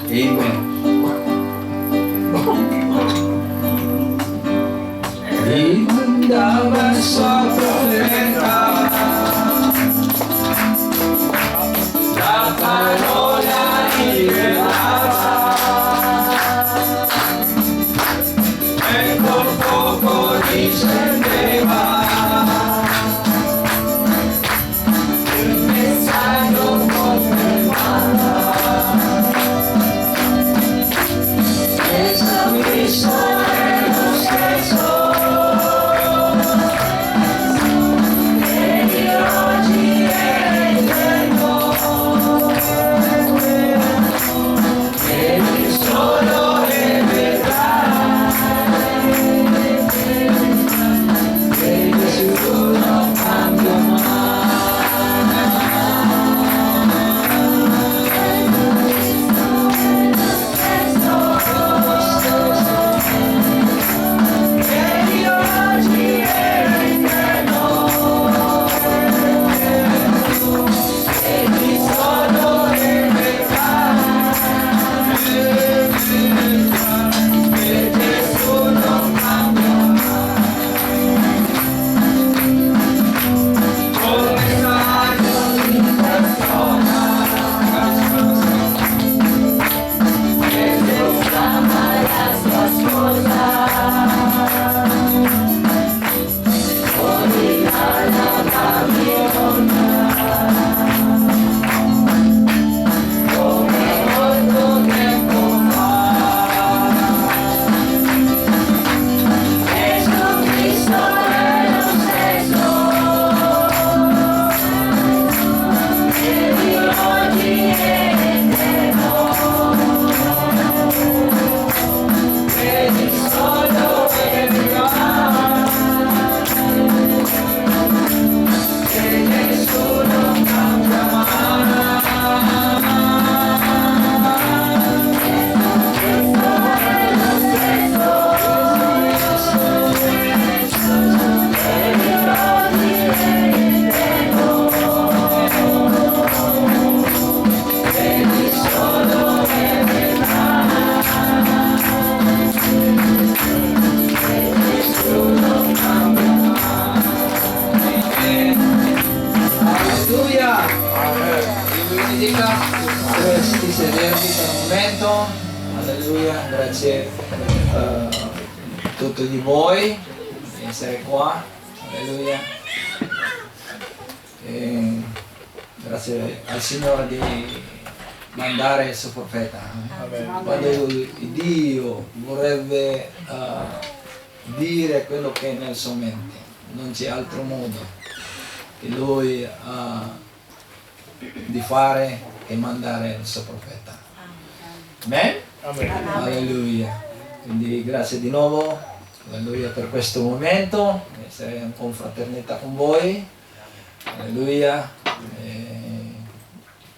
Amen. Dimandava il suo profeta, la parola rivelava, e col fuoco discendeva. Potresti sederti per un momento. Alleluia, grazie a tutti di voi di essere qua. Alleluia. E grazie al Signore di mandare il suo profeta. Quando Dio vorrebbe dire quello che è nel suo mente, non c'è altro modo che Lui ha di fare e mandare il suo profeta. Amen? Amen. Alleluia. Quindi grazie di nuovo, alleluia, per questo momento, essere in confraternità con voi. Alleluia.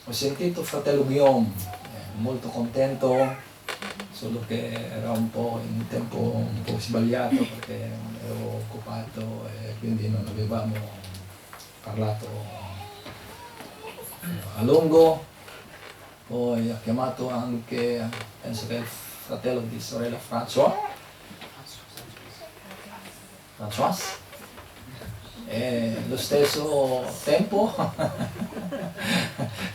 Ho sentito fratello Guillaume, molto contento, solo che era un po' in un tempo un po' sbagliato perché ero occupato e quindi non avevamo parlato a lungo. Poi ha chiamato anche, penso che è il fratello di sorella François, e lo stesso tempo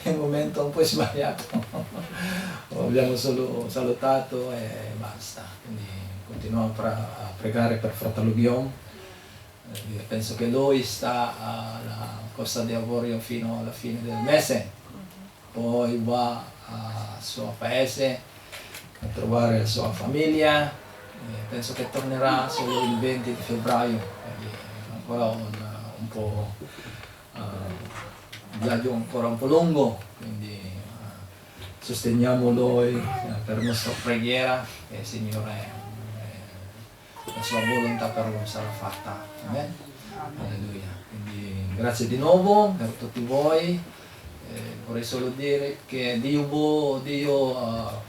in un momento un po' sbagliato abbiamo solo salutato e basta. Quindi continuiamo a pregare per fratello Guillaume. Penso che lui sta alla Costa d'Avorio fino alla fine del mese, poi va al suo paese a trovare la sua famiglia. Penso che tornerà solo il 20 di febbraio, quindi ancora un po' viaggio ancora un po' lungo, quindi sosteniamo lui per la nostra preghiera che il Signore la sua volontà per lui sarà fatta. Amen. Alleluia. Quindi grazie di nuovo per tutti voi. Vorrei solo dire che Dio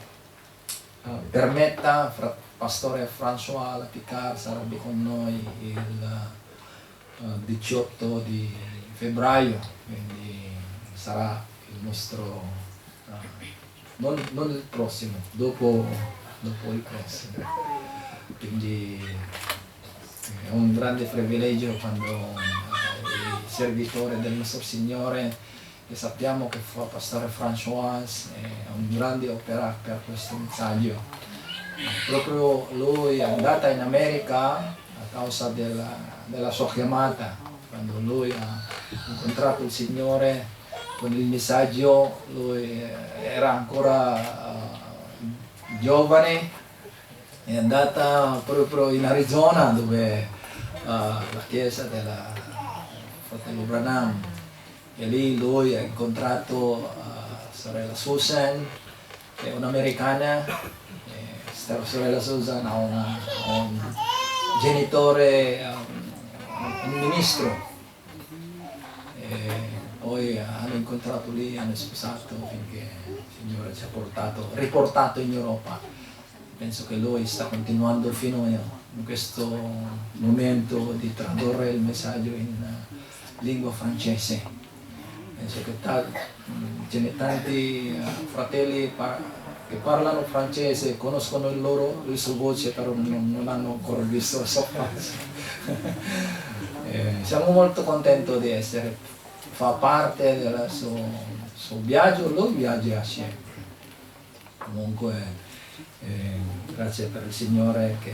permetta Pastore François Lapicard sarebbe con noi il 18 di febbraio, quindi sarà il nostro non il prossimo, dopo il prossimo. Quindi è un grande privilegio quando il servitore del nostro Signore, che sappiamo che fa pastore François, è un grande opera per questo messaggio. Proprio lui è andata in America a causa della sua chiamata. Quando lui ha incontrato il Signore con il messaggio, lui era ancora giovane, è andata proprio in Arizona, dove la chiesa della fratello Branham, e lì lui ha incontrato sorella Susan, che è un'americana. Sorella Susan ha un genitore, un ministro, e poi hanno incontrato lì, hanno sposato finché il Signore ci ha riportato in Europa. Penso che lui sta continuando fino in questo momento di tradurre il messaggio in lingua francese. Penso che ce ne tanti fratelli che parlano francese, conoscono il suo voce, però non hanno ancora visto la sua faccia. Siamo molto contenti di fa parte del suo viaggio, lui viaggia sempre. Comunque grazie per il Signore che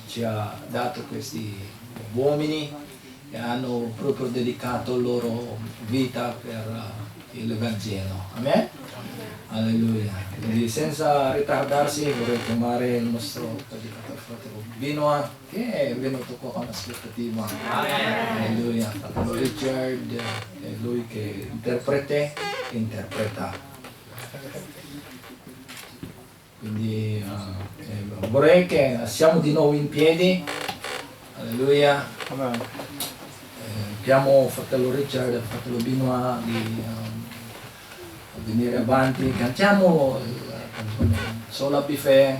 ci ha dato questi uomini che hanno proprio dedicato la loro vita per il Vangelo. Amen? Alleluia. Quindi senza ritardarsi vorrei chiamare il nostro predicatore fratello Binoa, che è venuto qua con aspettativa. Alleluia. Fratello Richard è lui che interpreta. Quindi vorrei che siamo di nuovo in piedi. Alleluia. Chiamo fratello Richard e fratello Binoa di venire avanti. Cantiamo la canzone Sola Bifè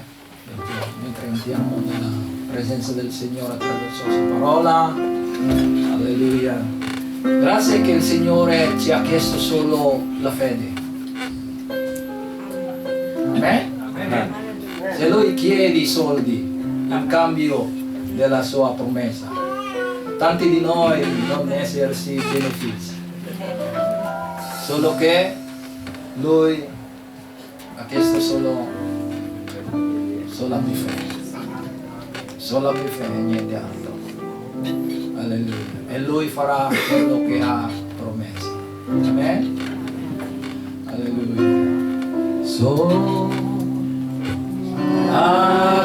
mentre entriamo nella presenza del Signore attraverso la sua parola. Alleluia. Grazie che il Signore ci ha chiesto solo la fede. Amen? Se Lui chiede i soldi in cambio della sua promessa, tanti di noi non esserci benefici, solo che Lui ha chiesto solo la bifè e niente altro. Alleluia. E Lui farà quello che ha promesso. Amen? Alleluia. Sola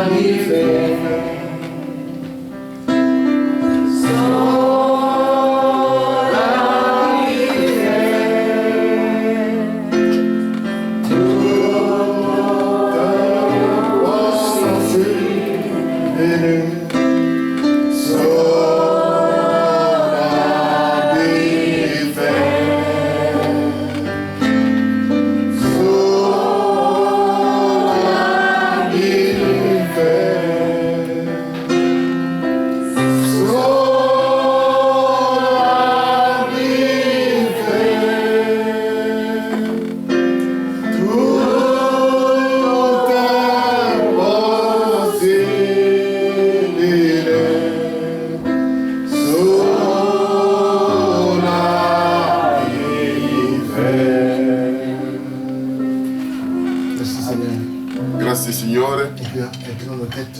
bifè.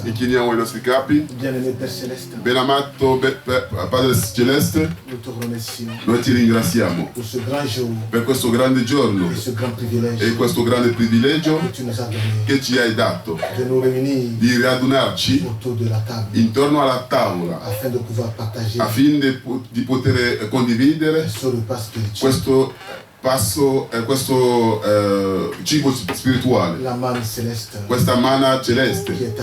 Incliniamo i nostri capi. Benamato Padre Celeste, noi ti ringraziamo per questo grande giorno e questo grande privilegio che ci hai dato di radunarci intorno alla tavola affinché di poter condividere questo cibo spirituale, questa manna celeste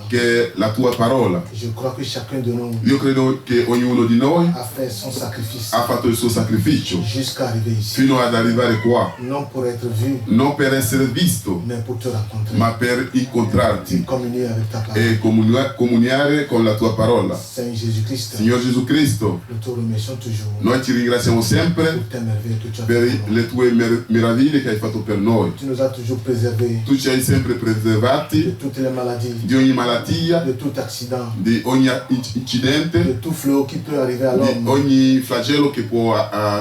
che è la tua parola. Je crois que chacun de nous Io credo che ognuno di noi a fait son sacrifice ha fatto il suo sacrificio jusqu'à arriver ici. fino ad arrivare qua, Non pour être vu, non per essere visto, mais pour te rencontrer. ma per incontrarti Communier avec ta parole. e comuniare con la tua parola. Seigneur Jésus-Christ, Signor Gesù Cristo, nous te remercions toujours noi ti ringraziamo sempre pour tes merveilles que tu as per fait pour nous. le tue meraviglie che hai fatto per noi. Tu nous as toujours préservés Tu ci hai sempre de preservati toutes les maladies, di ogni malattia, de tout accident, di ogni incidente, de tout fléau qui peut arriver à di l'homme. ogni flagello che può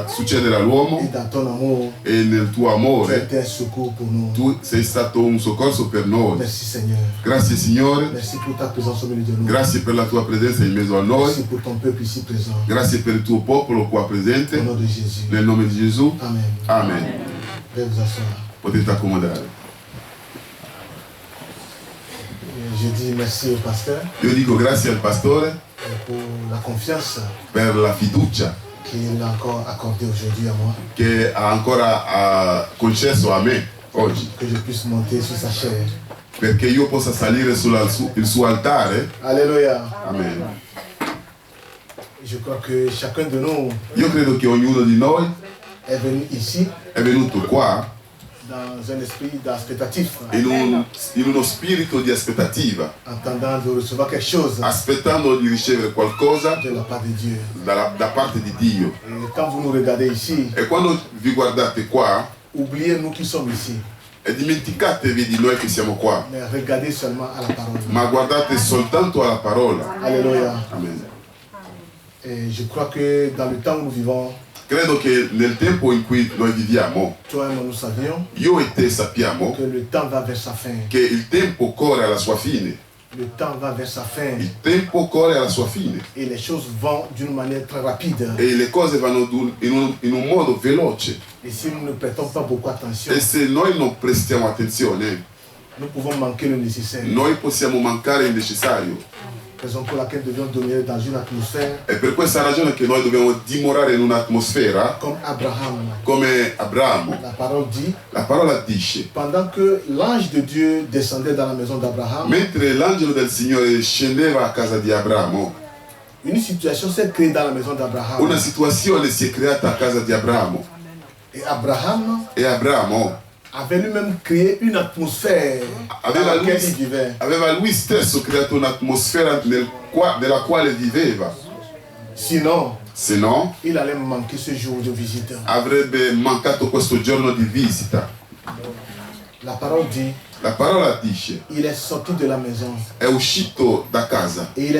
succedere Et all'uomo, dans ton amour, e nel tuo tu amore étais un secours pour nous. tu sei stato un soccorso per noi. Merci Seigneur. Grazie Signore, Merci pour ta présence au milieu de nous. grazie per la tua presenza in mezzo a noi, Merci pour ton peuple ici présent. grazie per il tuo popolo qua presente, Au nom de Jésus. nel nome di Gesù. Amen. Amen. Veuillez vous asseoir. Potete accomodare. Je dis merci au pasteur Io dico grazie al pastore pour la confiance per la fiducia qu'il a encore accordée aujourd'hui à moi, che ha ancora concesso a me oggi, que je puisse monter sur sa chair. perché io possa salire il suo altare. Alléluia. Amen. Je crois que chacun de nous Io credo che ognuno di noi est venu ici è venuto qua dans un esprit d'expectatif, in uno spirito di aspettativa, attendant de recevoir quelque chose aspettando di ricevere qualcosa de la part de Dieu. da parte di Dio. Et quand vous nous regardez ici, E quando vi guardate qua, oubliez nous qui sommes ici, e dimenticatevi di noi che siamo qua, mais regardez seulement à la parole. ma guardate soltanto alla parola. Alléluia. Amen. Et je crois que dans le temps où nous vivons, Credo che nel tempo in cui noi viviamo, toi et moi nous savions io e te sappiamo que le temps va vers sa fin. che il tempo corre alla sua fine. Le temps va vers sa fin. Il tempo corre alla sua fine Et les choses vont d'une manière très rapide. e le cose vanno in un modo veloce. Et si nous ne prêtons pas beaucoup attention, E se noi non prestiamo attenzione, nous pouvons manquer le nécessaire. noi possiamo mancare il necessario. Raison pour laquelle nous devons demeurer dans une atmosphère È per questa ragione che noi dobbiamo dimorare in un'atmosfera comme Abraham. come Abramo. La parole dit, La parola dice: pendant que l'ange de Dieu descendait dans la maison d'Abraham, mentre l'angelo del Signore scendeva a casa di Abramo, une situation s'est créée dans la maison d'Abraham. una situazione si è creata a casa di Abramo. Et Abraham E Abramo avait lui-même créé une atmosphère dans laquelle il vivait. aveva lui stesso creato un'atmosfera nella quale viveva, Sinon, se no il allait manquer ce jour de visite. avrebbe mancato questo giorno di visita. La parole dit, La parola dice: il est sorti de la maison è uscito da casa et il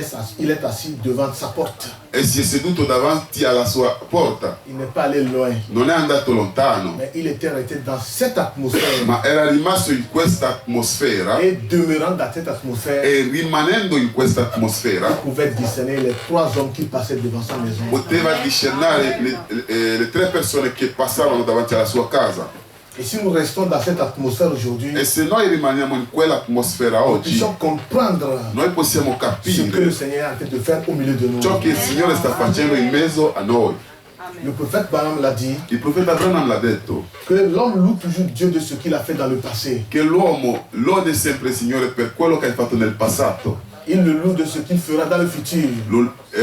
est assis devant sa porte. e si è seduto davanti alla sua porta. Il n'est pas allé loin, Non è andato lontano, mais il était resté dans cette atmosphère. ma era rimasto in questa atmosfera, Et demeurant dans cette atmosphère, e rimanendo in questa atmosfera il pouvait discerner les trois hommes qui passaient devant sa maison. poteva discernere le tre persone che passavano davanti alla sua casa. Et si nous restons dans cette atmosphère aujourd'hui, E se noi rimaniamo in quell'atmosfera nous oggi, puissions comprendre noi possiamo ce que capire le Seigneur est en train de faire au milieu de nous. ciò che il Signore sta facendo in mezzo a noi. Le prophète Balaam l'a dit, Il profeta Branham l'ha detto, que l'homme loue toujours Dieu de ce qu'il a fait dans le passé. che l'uomo lode sempre il Signore per quello che hai fatto nel passato, Il le loue de ce qu'il fera dans le futur.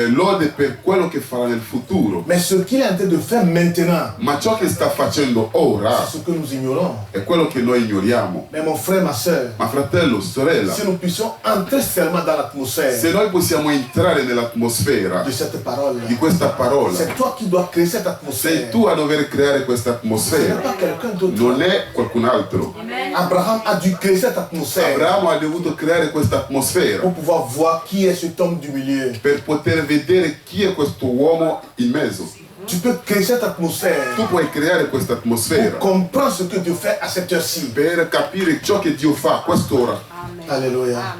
lode per quello che farà nel futuro. Mais ce qu'il est en train de faire maintenant, Ma ciò che sta facendo ora c'est ce que nous ignorons. è quello che noi ignoriamo. Mais mon frère, ma soeur, Ma fratello, sorella, si nous puissions entrer seulement dans l'atmosphère se noi possiamo entrare nell'atmosfera de cette parole, di questa parola, c'est toi qui dois créer cette sei atmosphère. tu a dover creare questa Ce n'est atmosfera, pas quelqu'un d'autre. non è qualcun altro. Abraham a dû créer cette atmosphère Abramo ha dovuto creare questa atmosfera pour pouvoir voir qui est cet homme du milieu. per poter vedere chi è questo uomo in mezzo. Tu peux créer cette atmosphère Tu puoi creare questa pour atmosfera comprendre ce que Dieu fait à cette heure-ci. per capire ciò che Dio fa a quest'ora. Alléluia.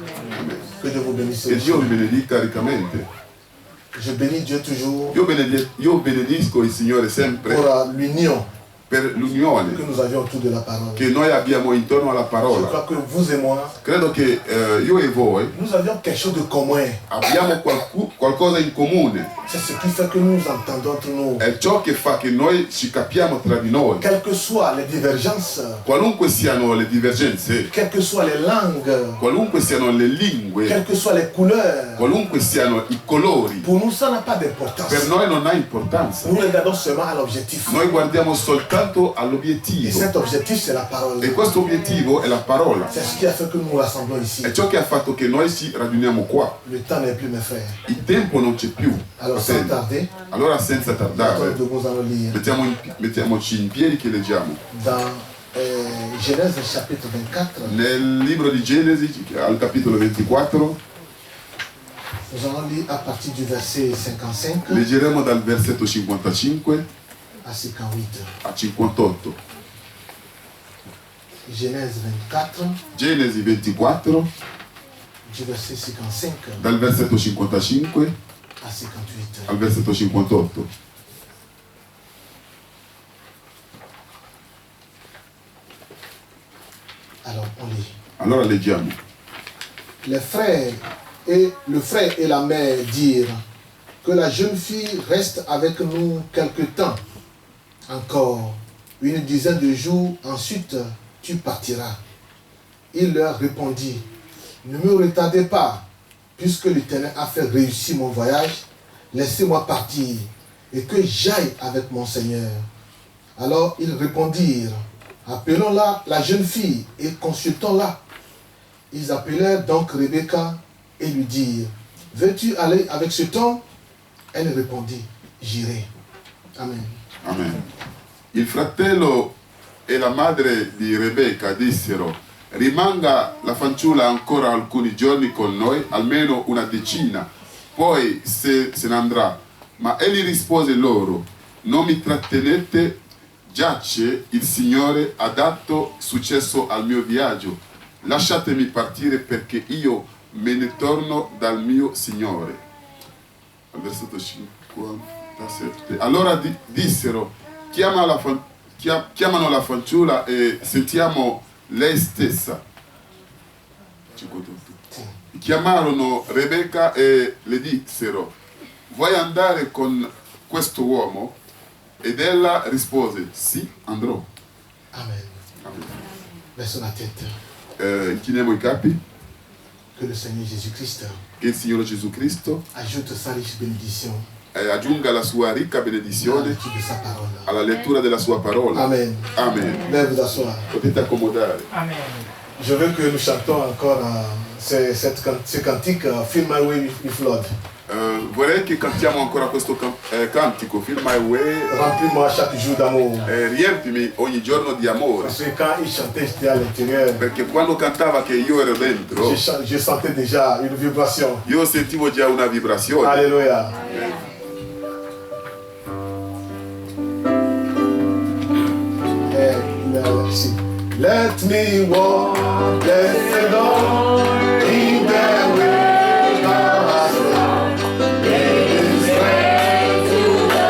Que Dieu vous bénisse. E Dio vi benedica riccamente. Je bénis Dieu toujours Io benedisco il Signore sempre pour l'union per l'unione que nous avions autour de la parole. che noi abbiamo intorno alla Je parola. crois que vous et moi, Credo che io e voi nous avions quelque chose de commun. abbiamo qualcosa in comune. C'est ce qui fait que nous entendons entre nous. È ciò che fa che noi ci capiamo tra di noi. Quelles que soient les divergences, Qualunque siano le divergenze, quelles que soient les langues, qualunque siano le lingue, quelles que soient les couleurs, qualunque siano i colori, pour nous ça n'a pas d'importance. per noi non ha importanza. Nous regardons seulement à l'objectif. Noi guardiamo soltanto Et all'obiettivo. cet objectif, c'est la parole. E questo obiettivo è la parola. C'est ce qui a fait que nous nous rassemblons ici. È ciò che ha fatto che noi ci raduniamo qua. Le temps n'est plus, mes frères. Il tempo non c'è più. Alors, sans fratelli. tarder, Allora senza tardare, nous allons lire mettiamoci in piedi che leggiamo. dans Genèse chapitre 24. Nel libro di Genesi, al capitolo 24, Nous allons lire à partir du verset 55 leggeremo dal versetto 55 à 58. a 58. Genèse 24, Genesi 24, du verset 55 dal versetto 55 à 58. al versetto 58. Alors, on lit. Allora leggiamo. Le frère et la mère dirent que la jeune fille reste avec nous quelque temps encore, une dizaine de jours, ensuite tu partiras. Il leur répondit, ne me retardez pas, puisque l'Éternel a fait réussir mon voyage, laissez-moi partir et que j'aille avec mon Seigneur. Alors ils répondirent, appelons-la la jeune fille et consultons-la. Ils appelèrent donc Rebecca et lui dirent, veux-tu aller avec cet homme? Elle répondit, j'irai. Amen. Amen. Il fratello e la madre di Rebecca dissero, rimanga la fanciulla ancora alcuni giorni con noi, almeno una decina, poi se ne andrà. Ma egli rispose loro, non mi trattenete, giace il Signore ha dato successo al mio viaggio, lasciatemi partire perché io me ne torno dal mio Signore. Al versetto 57. Allora dissero, chiamano la fanciulla e sentiamo lei stessa. 58. Chiamarono Rebecca e le dissero, vuoi andare con questo uomo? Ed ella rispose, sì, andrò. Amen. Amen. Baissons la tête. Inchiniamo i capi, Que le Seigneur Jésus-Christ che il Signore Gesù Cristo ajoute sa riche bénédiction aggiunga la sua ricca à la benedizione lecture de sa parole. alla lettura della sua parola. Amen. Amen. Veuillez vous asseoir. Potete accomodare. Amen. Je veux que nous chantons encore ce cantique Fill My Way with Lord. Vorrei che cantiamo ancora questo cantico, Fill My Way, Remplis-moi chaque jour d'amour. riempimi ogni giorno di amore. Parce que quand il chantait, j'étais à l'intérieur. Perché quando cantava che io ero dentro, Je sentais déjà une vibration. io sentivo già una vibrazione. Alléluia. Let me walk, blessed Lord, in the way thou hast made. It is way to the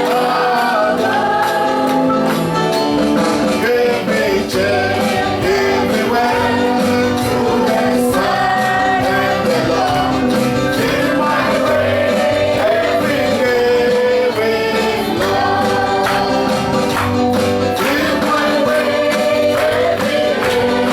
Lord. Give me change everywhere to the sun and the Lord. In my way, every day with Lord. In my way, every day.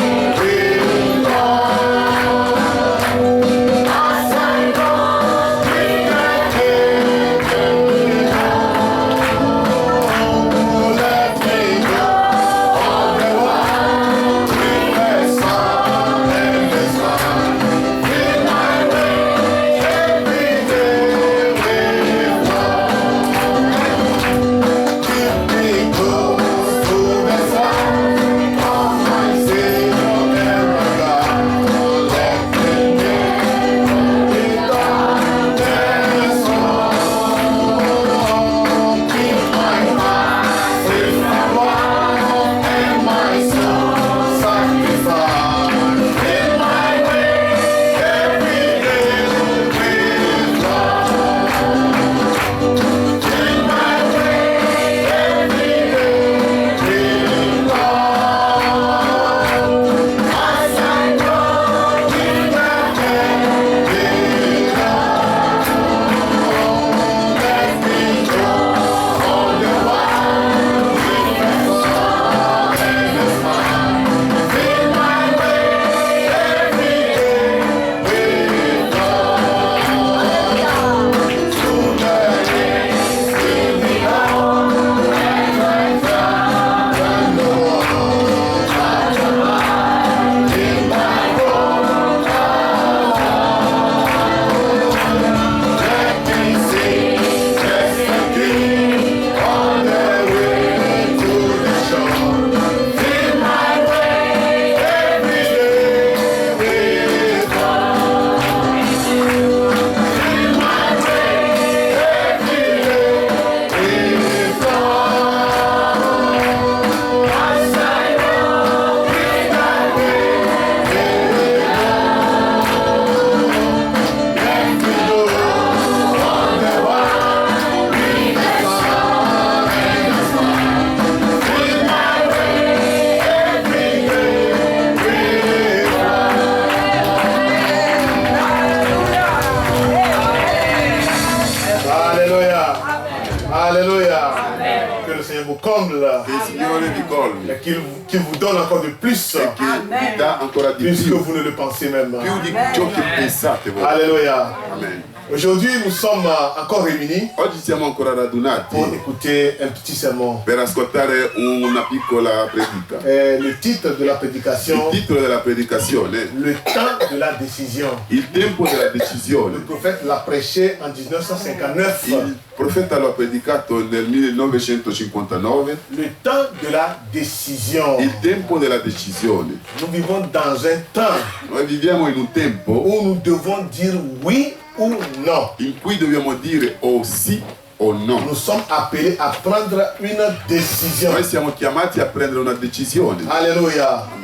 vous donne encore de plus. e che vi dà ancora di Puisque più, vous ne le pensez même. più di ciò che pensate voi. Alléluia. Amen. Aujourd'hui, nous sommes encore réunis Oggi siamo ancora radunati pour écouter un petit sermon. per ascoltare una piccola predica. Le titre de la prédication, Il titolo della predicazione, le temps de la décision. il tempo della Le decisione. prophète l'a prêché en 1959. Il profeta lo ha predicato nel 1959. Le temps de la décision. Il tempo della decisione. Nous vivons dans un temps Noi viviamo in un tempo où nous devons dire oui ou non. in cui dobbiamo dire o sì o no. Nous sommes appelés à prendre une décision. Noi siamo chiamati a prendere una decisione. Alléluia.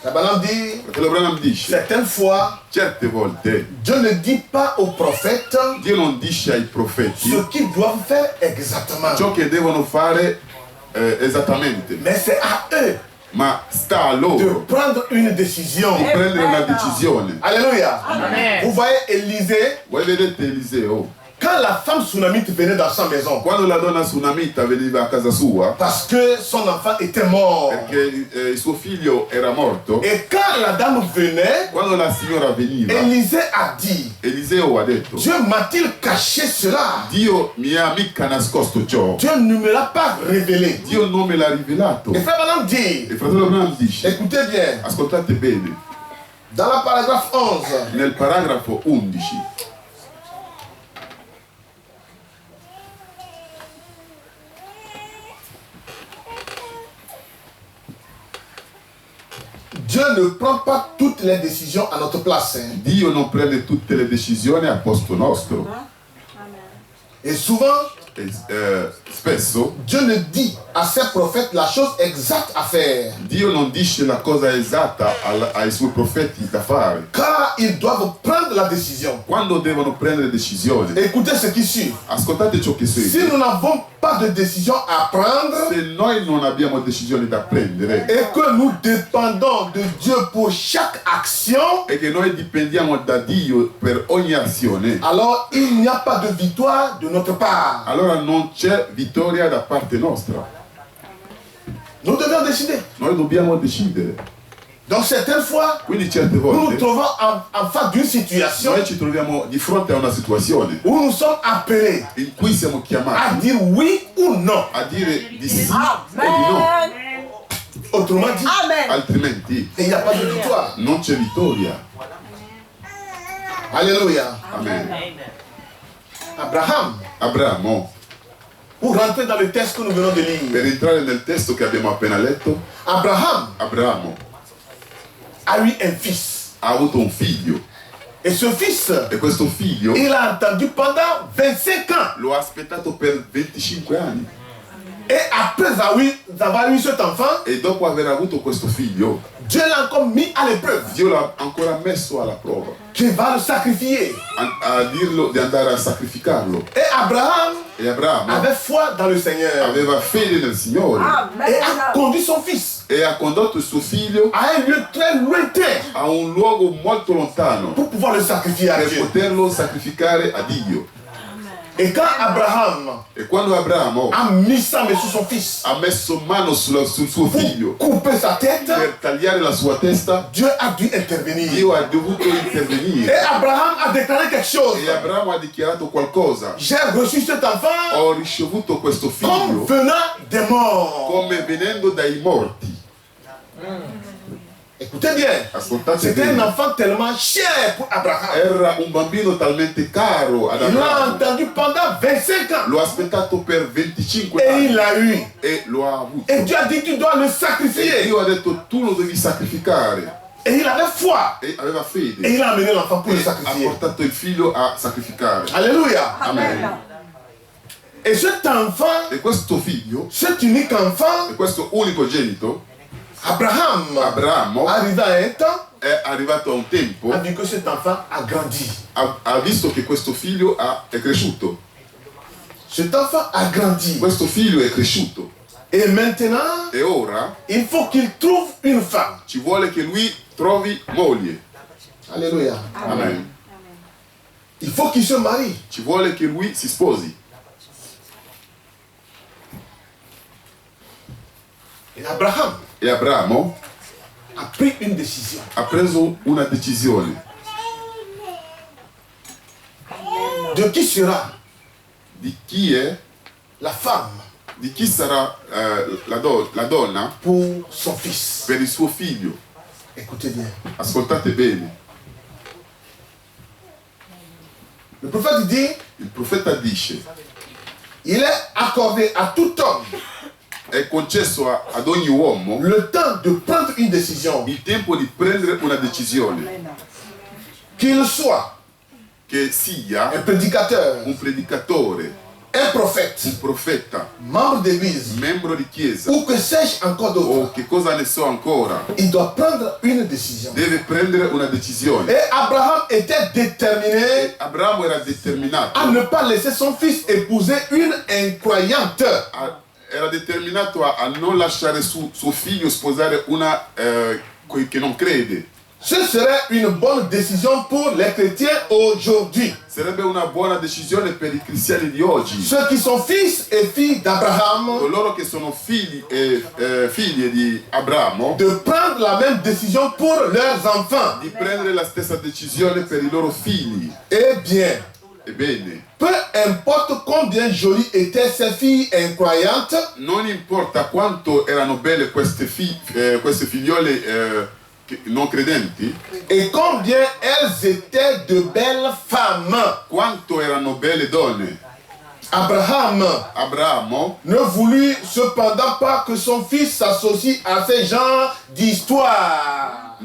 La Bible dit, Fratello Branham dice, certaines fois, certe volte Dieu ne dit pas aux prophètes Dio non dice ai profeti ce qu'ils doivent faire exactement. ciò che devono fare esattamente, Mais c'est à eux ma sta a de loro prendre une décision. di prendere una decisione. Alléluia. Amen. Vous voyez Élisée, Voi vedete Eliseo, quand la femme tsunamite venait dans sa maison, quando la donna Sunamita veniva a casa sua parce que son enfant était mort. perché il suo figlio era morto, Et quand la dame venait, quando la signora veniva, Élisée a dit, Eliseo ha detto, Dieu m'a-t-il caché cela? Dio mi ha mica nascosto ciò, Dieu ne me l'a pas révélé. Dio non me l'ha rivelato. Et frère Branham dit, E fratello Branham dice, écoutez bien, ascoltate bene, dans la paragraphe 11, nel paragrafo 11, Dieu ne prend pas toutes les décisions à notre place. Hein. Dio non prende tutte le decisioni a posto nostro. Et souvent, E, spesso Dieu ne dit à ses prophètes la chose exacte à faire. Dio non dice la cosa esatta ai suoi profeti da fare. Car ils doivent prendre la décision. Quando devono prendere decisioni, Écoutez ce qui suit. ascoltate ciò che Si segue. nous n'avons pas de décision à prendre Se noi non abbiamo decisioni da prendere et que nous dépendons de Dieu pour chaque action, e che noi dipendiamo da Dio per ogni azione, alors il n'y a pas de victoire de notre part. allora non c'è vittoria da parte nostra. Nous devons décider. Noi dobbiamo decidere. Donc certaines fois, Quindi certe nous nous volte trouvons en face d'une situation noi ci troviamo di fronte a una situazione où nous sommes appelés in cui siamo à chiamati dire oui ou non. a dire di sì o di no, Autrement dit, Amen. altrimenti il n'y a pas de victoire. non c'è vittoria. Alléluia. Amen. Abraham, Abramo, pour rentrer dans le texte que nous venons de lire, per entrare nel testo che abbiamo appena letto, Abramo a eu un fils. ha avuto un figlio Et ce fils, e questo figlio il a attendu pendant 25 ans. lo ha aspettato per 25 anni Et après avoir eu cet enfant, e dopo aver avuto questo figlio Dieu l'a encore mis à l'épreuve. Dio l'ha ancora messo alla prova Tu vas le sacrifier. a dirlo di andare a sacrificarlo. Et Abraham E Abramo avait foi dans le Seigneur aveva fede nel Signore et a conduit son fils e ha condotto il suo figlio à un lieu très lointain a un luogo molto lontano pour pouvoir le sacrifier à per Dieu. poterlo sacrificare a Dio. Et quand Abraham E quando Abramo a mis sa main sur son fils ha messo mano sul suo figlio pour couper sa tête, per tagliare la sua testa, Dieu a dû intervenir. Dio ha dovuto Et intervenire Abraham a déclaré quelque chose. e Abramo ha dichiarato qualcosa. J'ai reçu cet enfant Ho ricevuto questo comme figlio venant des morts. come venendo dai morti. Écoutez bien. Ascoltate C'était un bene. enfant tellement cher pour Abraham. Era un bambino talmente caro ad Il l'a Abramo. entendu pendant 25 ans. Lo ha aspettato per 25 Et anni il l'a eu. e lo ha avuto. Et Dieu a dit tu dois le E sacrifier. Dio ha detto tu lo devi sacrificare. Et il avait foi. E aveva Et fede. il a amené l'enfant pour le E ha sacrifier. portato il figlio a sacrificare. Alléluia. Amen. Et cet enfant, E questo figlio, cet unique enfant, e questo unicogenito, Abraham, Abramo, arrivé à un temps, è arrivato a un tempo, a vu que cet enfant a grandi. ha visto che questo figlio è cresciuto. Cet enfant a grandi. Questo figlio è cresciuto. Et maintenant, E ora il faut qu'il trouve une femme. ci vuole che lui trovi moglie. Alléluia. Amen. Il faut qu'il se marie. Ci vuole che lui si sposi. Et Abraham, E Abramo a pris une décision. ha preso una decisione. De qui sera Di chi è, la femme di chi sarà la donna pour son fils? per il suo figlio. Écoutez bien. Ascoltate bene. Le prophète dit, Il profeta dice: il est accordé à tout homme è concesso ad ogni uomo le temps de prendre une décision, il tempo di prendere una decisione, qu'il soit che sia un prédicateur, un predicatore, un prophète, un profeta, membre d'église, membro di chiesa ou que sais-je encore d'autre. o che cosa ne so ancora, Il doit prendre une décision. deve prendere una decisione. Et Abraham était déterminé Abramo era determinato, à ne pas laisser son fils épouser une incroyante. era determinato a non lasciare suo figlio sposare una che non crede. Ce serait une bonne décision pour les chrétiens aujourd'hui. Sarebbe una buona decisione per i cristiani di oggi, Ceux qui sont fils et filles d'Abraham, coloro che sono figli e figlie di Abramo, de prendre la même décision pour leurs enfants. di prendere la stessa decisione per i loro figli. Eh bien, Ebbene, peu importe combien jolies étaient ces filles incroyantes, non importa quanto erano belle queste figliole non credenti, et combien elles étaient de belles femmes, quanto erano belle donne, Abraham Abramo ne voulut cependant pas que son fils s'associe à ces genres d'histoires.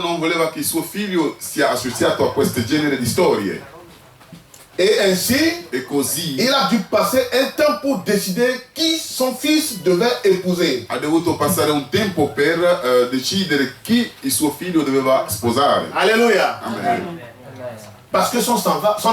non voleva che suo figlio sia associato a questo genere di storie. Et ainsi, E così il a dû passer un temps pour décider qui son fils devait épouser. ha dovuto passare un tempo per decidere chi il suo figlio doveva sposare. Alléluia. Amen. Parce que son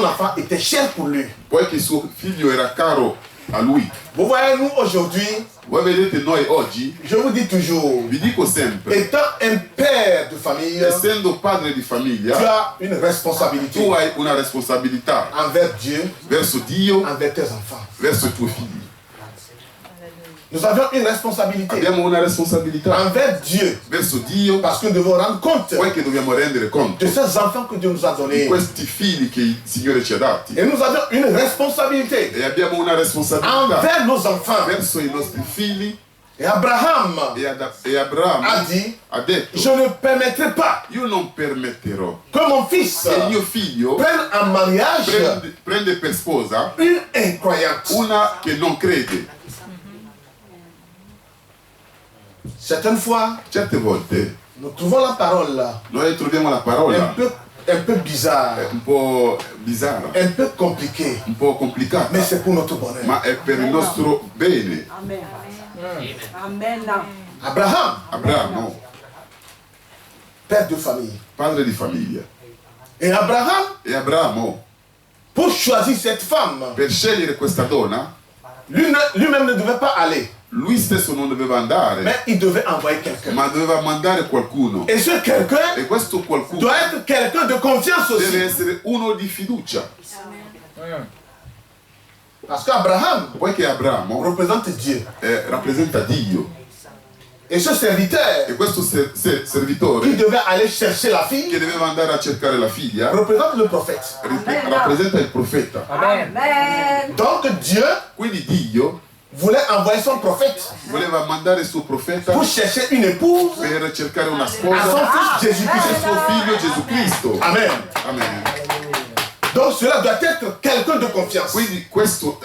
enfant était cher pour lui. Poiché suo figlio era caro a lui. Vous voyez, nous aujourd'hui, Voi vedete noi oggi, je vous dis toujours, vi dico sempre, étant un père de famille, essendo padre di tu famiglia, as une responsabilité tu hai una responsabilità envers Dieu, verso Dio, envers tes enfants. verso i tuoi figli. Nous avions une responsabilité Abbiamo una responsabilità envers Dieu, verso Dio, parce que nous devons rendre compte poiché dobbiamo rendere conto de ces enfants que Dieu nous a di donnés. questi figli che il Signore ci ha dati. Et nous avions une responsabilité E abbiamo una responsabilità envers nos enfants. verso i nostri figli. Et Abraham E Abramo a dit, ha detto: je ne permettrai pas io non permetterò que mon fils che mio figlio prenne en mariage prende per sposa une incroyante. una che non crede. Certaines fois, Certe volte nous trouvons la parole noi troviamo la parola un peu bizarre, un po' bizzarra, un peu compliquée, un po' complicata, mais c'est pour notre bonheur. ma è per il nostro bene. Amen. Amen. Abramo, Père de famille. padre di famiglia. Et Abraham, E Abramo, pour choisir cette femme, per scegliere questa donna, lui-même ne devait pas aller, lui stesso non doveva andare, mais il devait envoyer quelqu'un. ma doveva mandare qualcuno. Et ce quelqu'un E questo qualcuno doit être quelqu'un de confiance deve aussi. essere uno di fiducia, Parce qu'Abraham poiché Abramo représente Dieu. rappresenta Dio. Et ce serviteur E questo qui servitore devait aller chercher la che fille doveva andare a cercare la figlia représente le prophète. rappresenta il profeta. Amen. Donc Dieu Quindi Dio voulait envoyer son prophète voleva mandare il suo profeta pour chercher une épouse per cercare una à son sposa fils per Jésus-Christ. suo figlio Gesù Cristo. Amen. Amen. Donc cela doit être quelqu'un de confiance. Quindi questo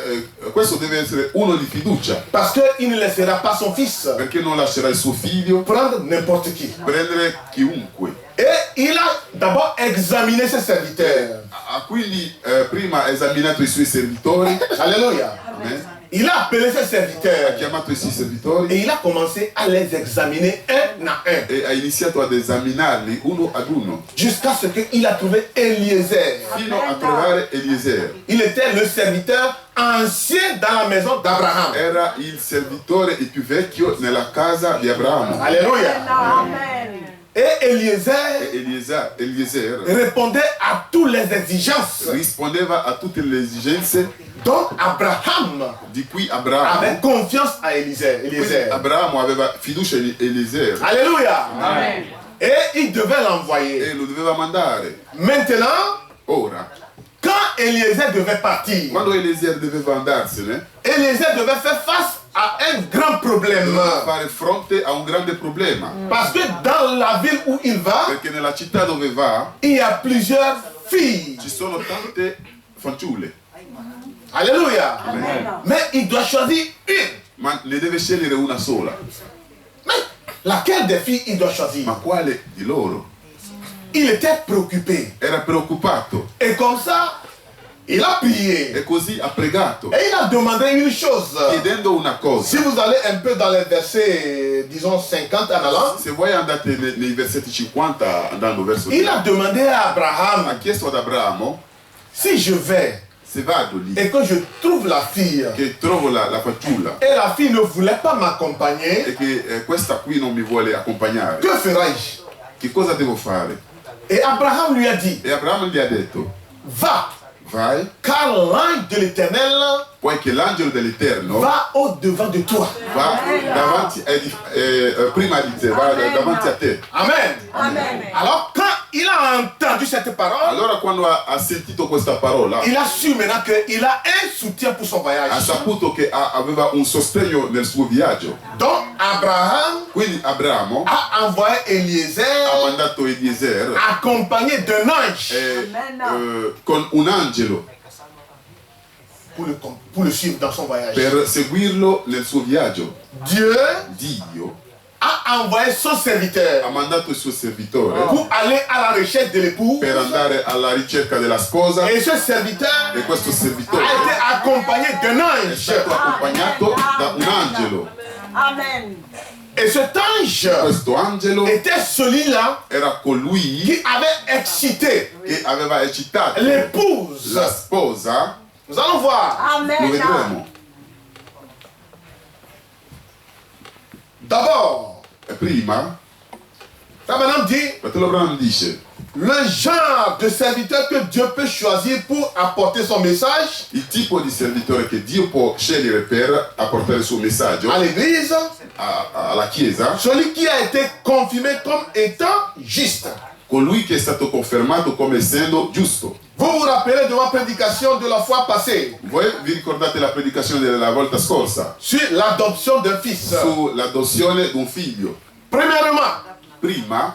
deve essere uno di fiducia, Parce qu'il ne laissera pas son fils perché non lascerà il suo figlio prendre n'importe qui. prendere chiunque. Et il a d'abord examiné ses serviteurs. Quindi prima ha esaminato i suoi servitori. Alléluia. Amen. Il a appelé ses Ha serviteurs chiamato i suoi servitori et il a commencé à les examiner un à un e ha iniziato ad esaminarli uno ad uno jusqu'à ce qu'il a trouvé Eliezer. fino a trovare Eliezer. Il était le serviteur ancien dans la maison d'Abraham. Era il servitore il più vecchio nella casa di Abramo. Alléluia. Amen. Et Eliezer Eliezer répondait à toutes les exigences rispondeva a tutte le esigenze Donc Abraham Di qui Abramo, avait confiance à Eliezer. quindi Abramo aveva fiducia in Eliseo Alléluia. Amen. Et il devait l'envoyer. e lo doveva mandare. Maintenant, Ora, quand Eliezer devait partir, quando Eliseo doveva andarsene, Eliezer devait faire face à un grand problème. doveva fare fronte a un grande problema. Parce que dans la ville où il va, Perché nella città dove va il y a plusieurs filles. ci sono tante fanciulle, Alléluia. Amen. Mais il doit choisir une. ma ne deve scegliere una sola. Mais laquelle des filles il doit choisir? Ma quale di loro? Il était préoccupé. Era preoccupato Et comme ça, il a prié. e così ha pregato, Et il a demandé une chose. chiedendo una Si cosa. vous allez un peu dans les versets, disons 50 en allant, Se voi andate nei versetti 50, andando verso il a demandé à ha Abraham, chiesto ad Abramo, si je vais se vado lì et que je trouve la fille, che trovo la fanciulla et la fille ne voulait pas m'accompagner, e che questa qui non mi vuole accompagnare, que ferai-je? che cosa devo fare? Et Abraham lui a dit, E Abramo gli ha detto, va, vai, car l'ange de l'Éternel poiché l'angelo dell'Eterno va au-devant de toi. va davanti prima di te, va davanti a te. Amen. Amen. Alors quand il a entendu cette parole, Allora quando ha sentito questa parola, il a su maintenant qu'il a un soutien pour son ha voyage. saputo che aveva un sostegno nel suo viaggio. Donc Abraham Quindi Abramo a envoyé ha Eliezer mandato Eliezer accompagné d'un ange con un angelo pour le suivre dans son voyage. per seguirlo nel suo viaggio. Dieu Dio a envoyé son serviteur ha mandato il suo servitore pour aller à la recherche de l'époux. per andare alla ricerca della sposa Et ce serviteur e questo a servitore été accompagné d'un è ange. stato accompagnato da un angelo. Amen. Et cet ange Questo angelo était celui-là era colui qui avait excité che aveva eccitato l'épouse. la sposa. Nous allons voir. Lo Amen. vedremo. D'abord, Prima, Abraham dit fratello Branham dice, le genre de serviteur que Dieu peut choisir pour apporter son message il tipo di servitore che Dio può scegliere per apportare il suo messaggio à l'église, alla Chiesa, celui qui a été confirmé comme étant juste. colui che è stato confermato come essendo giusto. Vous vous rappelez de ma prédication de la fois passée Voi vi ricordate la predicazione della volta scorsa sur l'adoption d'un fils. sull'adozione di un figlio? Premièrement, Prima,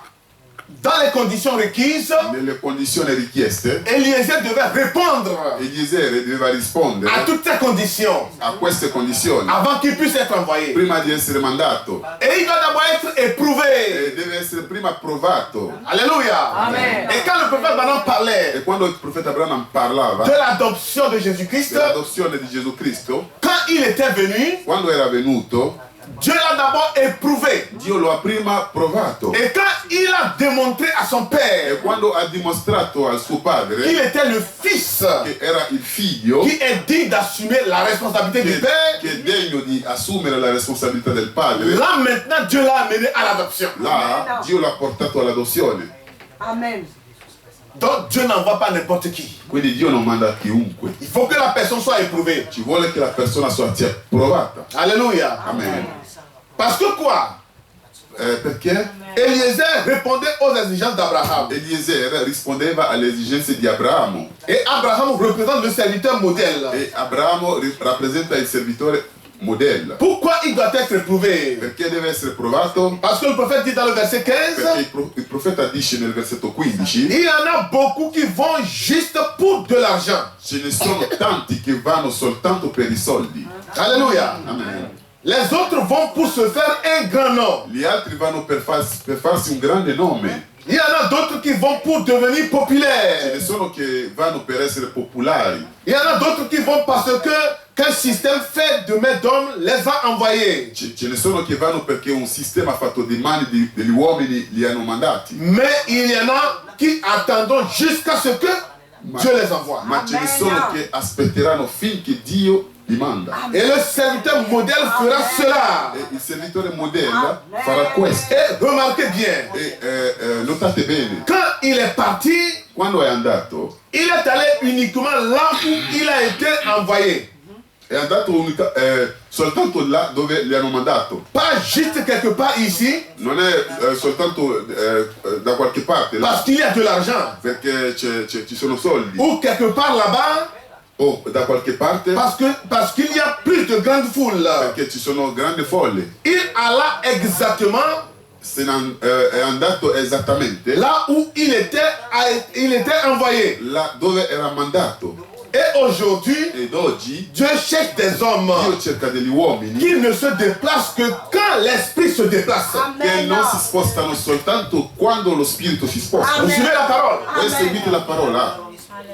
dans les conditions requises, nelle condizioni richieste, Eliezer devait répondre Eliezer doveva à rispondere toutes ces conditions a queste condizioni avant qu'il puisse être envoyé. prima di essere mandato Et il doit d'abord être éprouvé. e deve essere prima provato. Alléluia. Amen. Et quand le prophète Balaam parlait E quando il profeta Branham parlava de l'adoption de Jésus-Christ, dell'adozione di Gesù Cristo, quand il était venu, quando era venuto, Dieu l'a d'abord éprouvé. Dio lo ha prima provato. Et quand il a démontré à son E père quando ha dimostrato al suo qu'il padre était le fils che era il figlio qui est digne d'assumer la responsabilité du père, che è degno di assumere la responsabilità del padre, là maintenant Dieu l'a amené à l'adoption. là Dio l'ha portato all'adozione. Amen. Donc Dieu n'envoie pas n'importe qui. Quindi Dio non manda chiunque. Il faut que la personne soit éprouvée. Ci vuole che la persona sia provata. Alléluia. Amen. Parce que quoi? Perché Eliezer répondait aux exigences d'Abraham. Eliezer rispondeva alle esigenze di Abramo Et Abraham représente le serviteur modèle. e Abramo rappresenta il servitore modello. Pourquoi il doit être éprouvé? Perché deve essere provato? Parce que le prophète dit dans le verset Perché 15, il profeta dice nel versetto 15: il y en a beaucoup qui vont juste pour de l'argent. ce ne sono tanti che vanno soltanto per i soldi. Alléluia. Amen. Les autres vont pour se faire un grand nom. Gli altri vanno per farsi un grande nome. Il y en a d'autres qui vont pour devenir Ce populaires. ne sono che vanno per essere popolari. Il y en a d'autres qui vont parce que qu'un système fait de main d'homme les a envoyés. Ce ne sono che vanno perché un sistema fatto di mani degli uomini li hanno mandati. Mais il y en a qui attendront jusqu'à ce que Dieu les envoie. Ma ce ne sono che aspetteranno finché Dio li manda. Et le serviteur modèle fera cela. E il servitore modello farà questo. Et remarquez bien, E notate bene, quand il est parti, quando è andato, il est allé uniquement là où il a été envoyé. è andato soltanto là dove gli hanno mandato. Pas juste quelque part ici, Non è soltanto da qualche parte, là, parce qu'il y a de l'argent. perché ci sono soldi. Ou quelque part là-bas, O da qualche parte, parce qu'il y a plus de grandes foules. perché ci sono grandi folle. Il alla exactement È andato esattamente là où il était envoyé. là dove era mandato. Et aujourd'hui, Ed oggi Dieu cherche des hommes Dio cerca degli uomini qui ne se déplacent que quand l'esprit se déplace. che non si spostano soltanto quando lo spirito si sposta. Vous suivez la parole? Voi seguite la parola.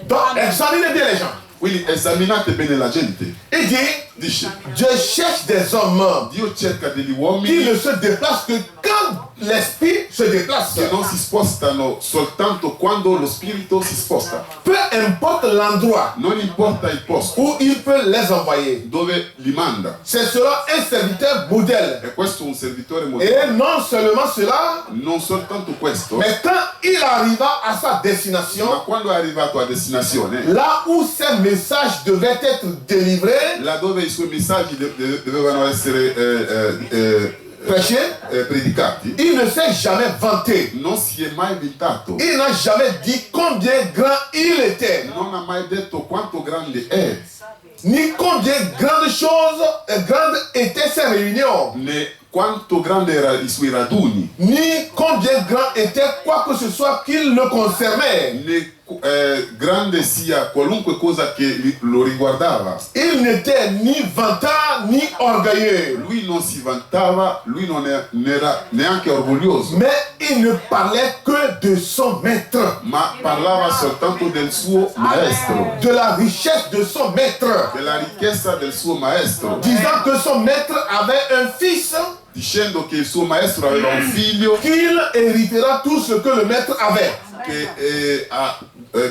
Donc, examinez bien les gens. Quindi esaminate bene la gente. Il dit, Dice, Dieu cherche des hommes Dio cerca degli qui uomini ne se déplacent que quand l'esprit se déplace. che non si spostano soltanto quando lo spirito si sposta. Peu importe l'endroit Non importa il posto où il peut les envoyer. dove li manda. C'est cela un serviteur modèle. E questo è un servitore Et moderno. non seulement cela, Non soltanto questo, mais quand il arriva à sa ma destination, quando è arrivato a destinazione, là où ces messages devaient être délivrés, là dove i suoi messaggi dovevano essere prêchés, predicati, il ne s'est jamais vanté. non si è mai inventato, Il n'a jamais dit combien grand il était, non ha mai detto quanto grande è, ni combien grandes étaient ses réunions, né quanto grande erano i suoi raduni, ni combien grand était quoi que ce soit qui le concernait. né grande sia qualunque cosa che lo riguardava. Il n'était ni vantard ni orgueilleux, Lui non si vantava, lui non era neanche orgoglioso, mais il ne parlait que de son maître, ma parlava soltanto del suo maestro, de la richesse de son maître, della ricchezza del suo maestro, disant que son maître avait un fils dicendo che il suo maestro aveva un figlio qu'il héritera tout ce que le maître avait.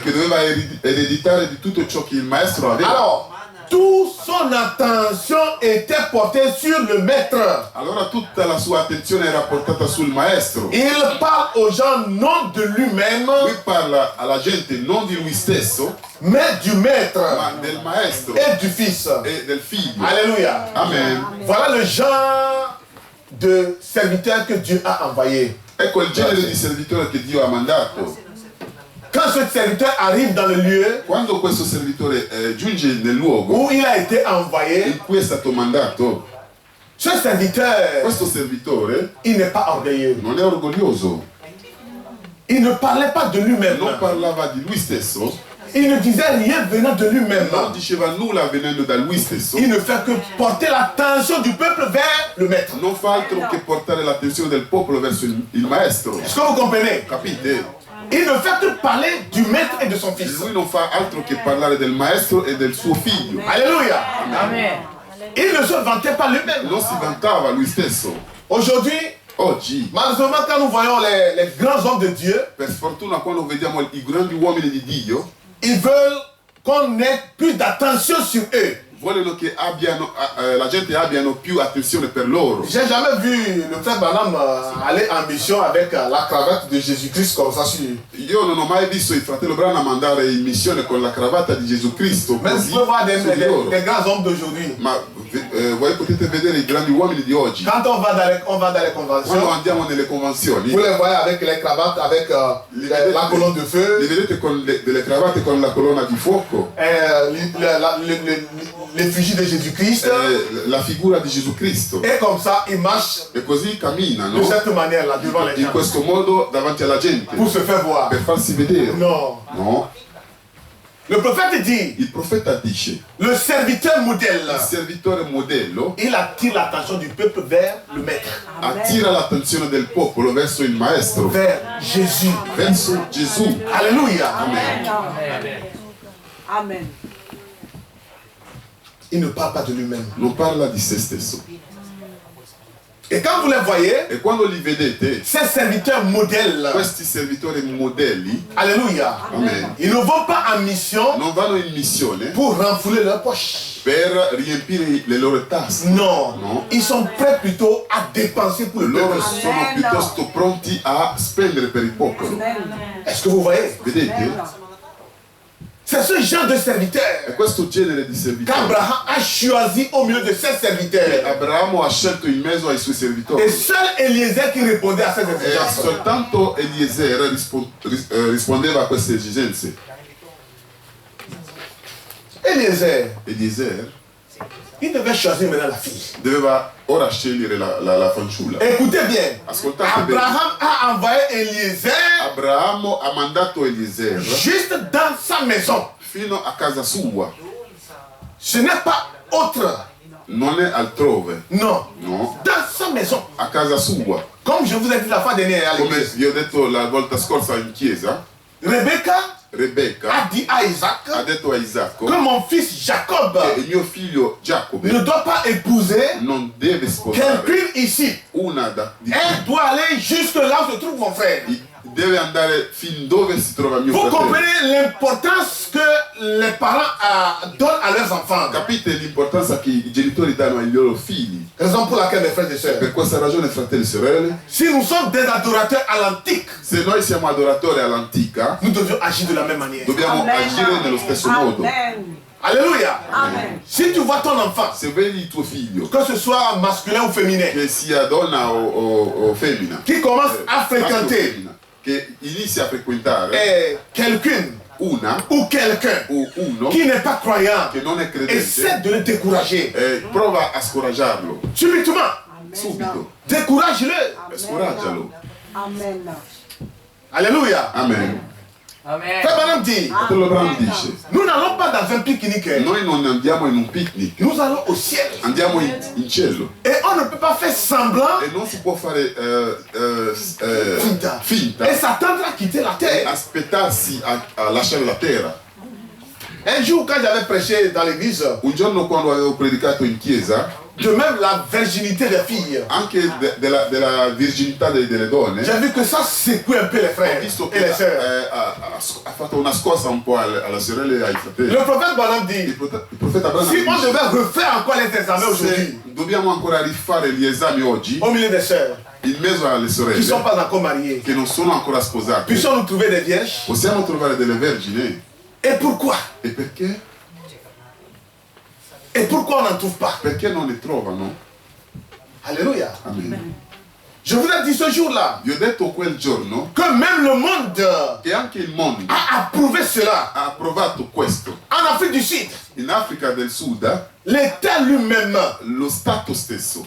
che doveva ereditare di tutto ciò che il maestro aveva. Alors, toute son attention était portée sur le maître. Allora tutta la sua attenzione era portata sul maestro. Il parle aux gens non de lui-même, Lui parla alla gente non di lui stesso, mais du maître ma del maestro et du fils. e del figlio. Alléluia. Amen. Voilà le genre de serviteur que Dieu a envoyé. Ecco il genere di servitore che Dio ha mandato. Quand ce serviteur arrive dans le lieu Quando questo servitore giunge nel luogo où il a été envoyé, in cui è stato mandato, ce serviteur, questo servitore il n'est pas orgueilleux. non è orgoglioso, Il ne parlait pas de lui-même. non parlava di lui stesso, Il ne disait rien venant de lui-même. non diceva nulla venendo da lui stesso, Il ne fait que porter l'attention du peuple vers le maître. non fa altro che portare l'attenzione del popolo verso il maestro. Est-ce que vous comprenez? Capite? Il ne fait que parler du maître et de son fils. Lui non fa altro che parlare del maestro e del suo figlio. Alléluia. Il ne se vantait pas lui-même. Non si vantava lui stesso. Aujourd'hui, Oggi, malheureusement, quand nous voyons les grands hommes de Dieu, per sfortuna, quando vediamo i grandi uomini di Dio, ils veulent qu'on ait plus d'attention sur eux. vogliono che la gente abbiano più attenzione per loro. J'ai jamais vu le frère Branham aller en mission avec la cravate de Jésus-Christ comme ça sur. Io non ho mai visto il fratello Branham andare in missione con la cravatta di Gesù Cristo Même così si vous voyez su di loro. des grands hommes d'aujourd'hui. Ma voi potete vedere i grandi uomini di oggi. Quand on va dans les Quando conventions, andiamo nelle convenzioni, vous les voyez avec les cravates, avec la colonne de li feu, vedete con delle cravatte con la colonna di fuoco, l'effigie de Jésus-Christ. la figura di Gesù Cristo. Et comme ça, ils marchent E così camminano de cette manière-là devant les in gens questo modo davanti alla gente pour se faire voir. per farsi vedere. Non. No, Le prophète dit, il profeta dice, le serviteur modèle, il servitore modello il attire l'attention du peuple vers le maître, attira l'attenzione del popolo verso il maestro, vers Jésus. verso Gesù. Alléluia. Amen. Il ne parle pas de lui-même. Non parla di se stesso. Et quand vous les voyez, E quando li vedete, ces serviteurs modèles, questi servitori modelli, alléluia, amen, ils ne vont pas en mission non vanno in missione pour renflouer leurs poches. per riempire le loro tasche. Non, No. ils sont prêts plutôt à dépenser pour le Loro peuple. sono piuttosto pronti a spendere per il popolo. Est-ce que vous voyez? Vedete? C'est ce genre de serviteur È questo genere di servitori qu'Abraham a choisi au milieu de ses che serviteurs. Abramo ha scelto in mezzo ai suoi Et servitori. seul Eliezer qui répondait à ces E exigences. soltanto Eliezer rispondeva a queste esigenze. Eliezer Il devait choisir maintenant la fille. doveva ora scegliere la fanciulla. Écoutez bien. Ascoltate bene. Abraham a envoyé Eliezer Abramo ha mandato Eliezer juste dans sa maison. fino a casa sua, Ce n'est pas autre. non è altrove, Non. no, Dans sa maison. a casa sua. Comme je vous ai dit la fois dernière à Come l'église. vi ho detto la volta scorsa in chiesa, Rebecca Rebecca a dit à Isaac ha detto a Isacco que mon fils Jacob che il mio figlio Giacobbe ne doit pas épouser non deve sposare quelqu'un ici. una di Elle doit aller jusque là où se trouve mon frère. deve andare fin dove si trova mio Vous fratello. comprenez l'importance que les parents donnent à leurs enfants. Capite l'importanza che i genitori danno ai loro figli. Raison pour laquelle, mes frères et sœurs, Per questa ragione, fratelli e sorelle, si nous sommes des adorateurs à l'antique, se noi siamo adoratori all'antica, nous devions agir de la même manière. dobbiamo agire nello stesso modo. Amen. Alléluia. Amen. Si tu vois ton enfant, Se vedi il tuo figlio, que ce soit masculin ou féminin, che sia donna o femmina, qui commence à maschio o fréquenter femmina, che inizia a frequentare quelqu'un una ou quelqu'un o uno qui n'est pas croyant, che non è essaie credente, de le décourager. prova a scoraggiarlo Subitement, subito, décourage-le. scoraggialo. Amen. Alléluia. Amen. Frère Branham dit, Fratello Branham dice, nous n'allons pas dans un pique-nique, noi non andiamo in un picnic, nous allons au ciel. andiamo in cielo. Et on ne peut pas faire semblant E non si può fare finta. finta Et s'attendre à quitter la e terre. aspettarsi a lasciare la terra. Un jour, quand j'avais prêché dans l'église, Un giorno quando avevo predicato in chiesa, de même la virginité des filles, anche della virginità delle donne, j'ai vu que ça secouait un peu les ho frères visto et che les sœurs. ha fatto una scossa un po' alla sorella e ai fratelli. Le prophète Branham Il dit, profeta Branham si on dice, devait refaire encore les examens aujourd'hui, se dobbiamo ancora rifare gli esami oggi, au milieu des sœurs in mezzo alle qui ne sont sorelle pas encore mariées, che non sono ancora sposate, puissions-nous trouver des vierges? possiamo trovare delle vergini? Et pourquoi? E perché? Et pourquoi on n'en trouve pas? Perché non le trovano? Alléluia. Amen. Je vous ai dit ce jour-là Vi ho detto quel giorno que même le monde che anche il mondo a approuvé cela. ha approvato questo. En Afrique du Sud, In Africa del Sud l'État lui-même lo Stato stesso